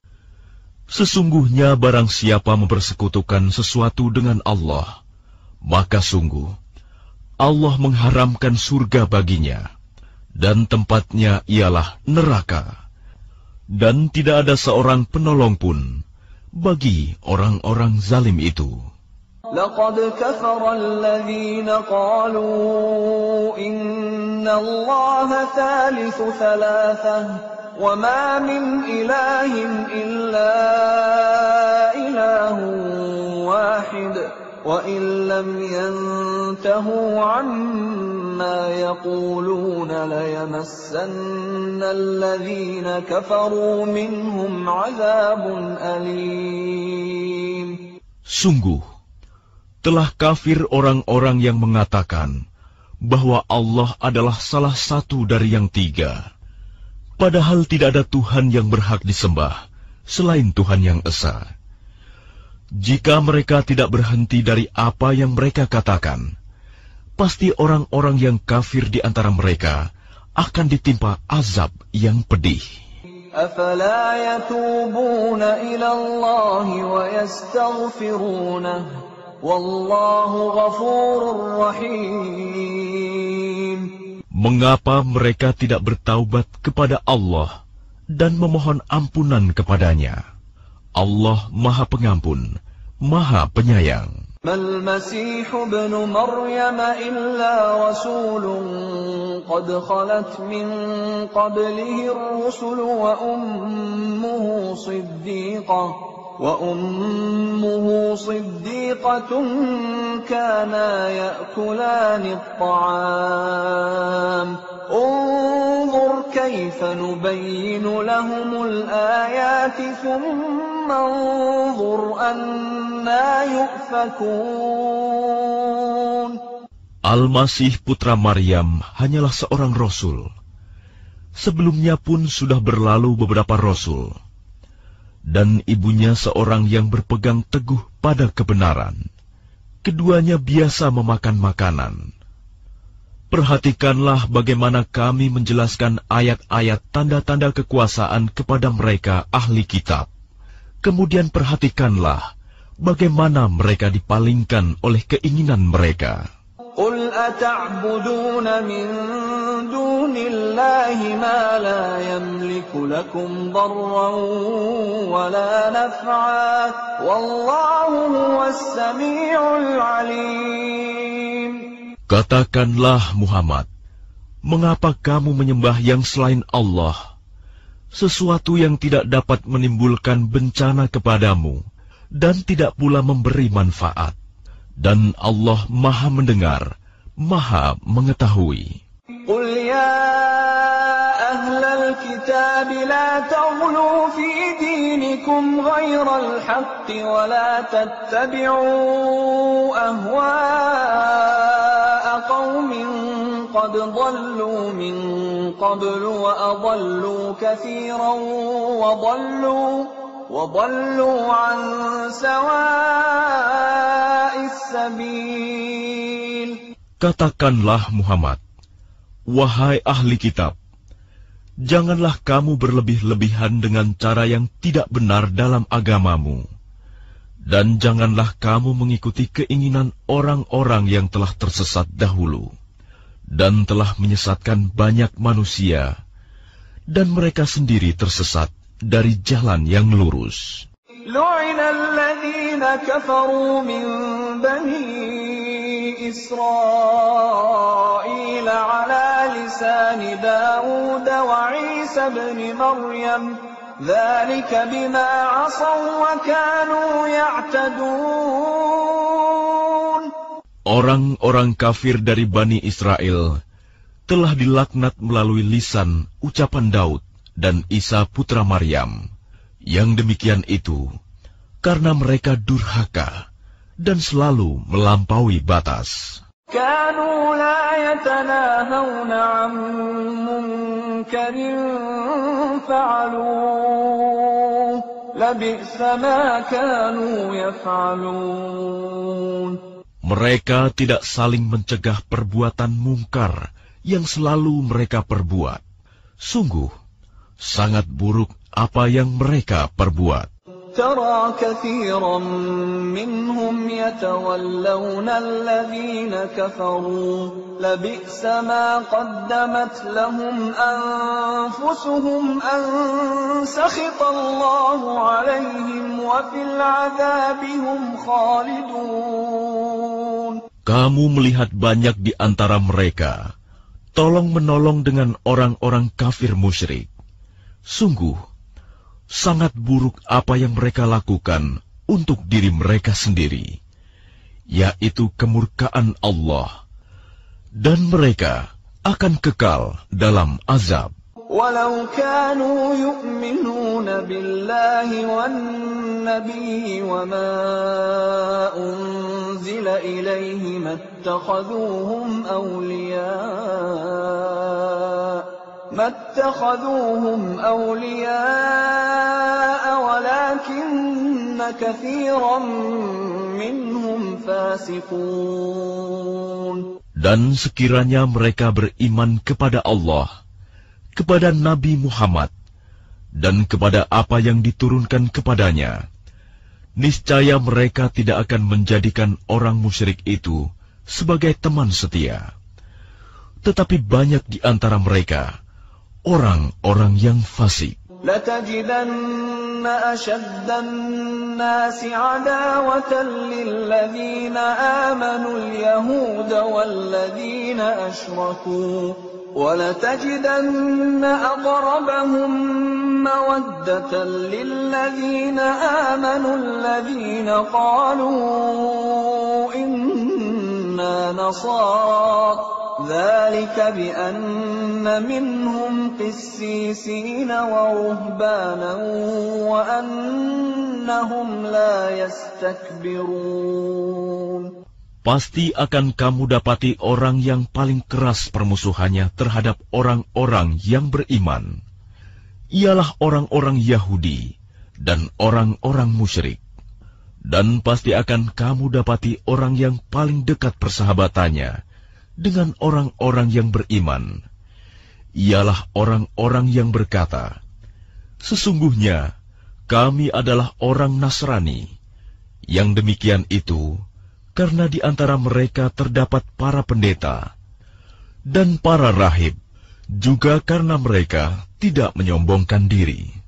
Sesungguhnya barang siapa mempersekutukan sesuatu dengan Allah, maka sungguh Allah mengharamkan surga baginya, dan tempatnya ialah neraka. Dan tidak ada seorang penolong pun bagi orang-orang zalim itu. لقد كفر الذين قالوا إن الله ثالث ثلاثة وما من إله إلا إله واحد وإن لم ينتهوا عما يقولون ليمسن الذين كفروا منهم عذاب أليم. Sungguh, telah kafir orang-orang yang mengatakan bahwa Allah adalah salah satu dari yang tiga. Padahal tidak ada Tuhan yang berhak disembah selain Tuhan yang Esa. Jika mereka tidak berhenti dari apa yang mereka katakan, pasti orang-orang yang kafir di antara mereka akan ditimpa azab yang pedih. أَفَلَا يَتُوبُونَ إِلَى اللَّهِ وَيَسْتَغْفِرُونَهُ وَاللَّهُ غَفُورٌ رَّحِيمٌ. Mengapa mereka tidak bertaubat kepada Allah dan memohon ampunan kepadanya? Allah Maha Pengampun, Maha Penyayang. مَا الْمَسِيحُ ابْنُ مَرْيَمَ إِلَّا رَسُولٌ قَدْ خَلَتْ مِن قَبْلِهِ الرُّسُلُ وَأُمُّهُ صِدِّيقَةٌ كَانَا يَأْكُلَانِ الطَّعَامَ انظُرْ كَيْفَ نُبَيِّنُ لَهُمُ الْآيَاتِ ثُمَّ انظُرْ أَنَّىٰ يُؤْفَكُونَ. Al-Masih putra Maryam hanyalah seorang rasul. Sebelumnya pun sudah berlalu beberapa rasul. Dan ibunya seorang yang berpegang teguh pada kebenaran. Keduanya biasa memakan makanan. Perhatikanlah bagaimana kami menjelaskan ayat-ayat tanda-tanda kekuasaan kepada mereka ahli kitab. Kemudian perhatikanlah bagaimana mereka dipalingkan oleh keinginan mereka. قل أتعبدون من دون الله ما لا يملك لكم ضرا ولا نفعا والله هو السميع العليم. Katakanlah Muhammad, mengapa kamu menyembah yang selain Allah, sesuatu yang tidak dapat menimbulkan bencana kepadamu dan tidak pula memberi manfaat? Dan Allah Maha Mendengar, Maha Mengetahui. قل يا أهل الكتاب لا تغلوا في دينكم غير الحق ولا تتبعوا أهواء قوم قد ضلوا من قبل وأضلوا كثيرا وضلوا عن سواء السبيل. Katakanlah Muhammad, wahai ahli kitab, janganlah kamu berlebih-lebihan dengan cara yang tidak benar dalam agamamu, dan janganlah kamu mengikuti keinginan orang-orang yang telah tersesat dahulu, dan telah menyesatkan banyak manusia, dan mereka sendiri tersesat dari jalan yang lurus. لعن الذين كفروا من بني إسرائيل على لسان داود وعيسى بن مريم ذلك بما عصوا وكانوا يعتدون. Orang-orang kafir dari Bani Israel telah dilaknat melalui lisan ucapan Daud dan Isa putra Maryam. Yang demikian itu karena mereka durhaka dan selalu melampaui batas. كانوا لا يتناهون عن منكر فعلوه لبئس ما كانوا يفعلون. Mereka tidak saling mencegah perbuatan mungkar yang selalu mereka perbuat. Sungguh, sangat buruk apa yang mereka perbuat. ترى كثيرا منهم يتولون الذين كفروا لبئس ما قدمت لهم أنفسهم أن سخط الله عليهم وفي العذاب هم خالدون. Kamu melihat banyak di antara mereka tolong-menolong dengan orang-orang kafir musyrik. Sungguh, sangat buruk apa yang mereka lakukan untuk diri mereka sendiri, yaitu kemurkaan Allah, dan mereka akan kekal dalam azab. ولو كانوا يؤمنون بالله والنبي وما أنزل إليه ما اتخذوهم أولياء ولكن كثيرا منهم فاسقون. Dan sekiranya mereka beriman kepada Allah, kepada Nabi Muhammad, dan kepada apa yang diturunkan kepadanya, niscaya mereka tidak akan menjadikan orang musyrik itu sebagai teman setia. Tetapi banyak di antara mereka orang-orang yang fasik. لَتَجِدَنَّ أَشَدَّ النَّاسِ عَدَاوَةً لِلَّذِينَ آمَنُوا الْيَهُودَ وَالَّذِينَ أَشْرَكُوا وَلَتَجِدَنَّ أَقْرَبَهُم مَّوَدَّةً لِلَّذِينَ آمَنُوا الَّذِينَ قَالُوا إِنَّا نَصَارَى ذلك بأن منهم قسيسين ورهبانا وأنهم لا يستكبرون. Pasti akan kamu dapati orang yang paling keras permusuhannya terhadap orang-orang yang beriman. Ialah orang-orang Yahudi dan orang-orang musyrik. Dan pasti akan kamu dapati orang yang paling dekat persahabatannya dengan orang-orang yang beriman, ialah orang-orang yang berkata, sesungguhnya kami adalah orang Nasrani, Yang demikian itu karena di antara mereka terdapat para pendeta dan para rahib, juga karena mereka tidak menyombongkan diri.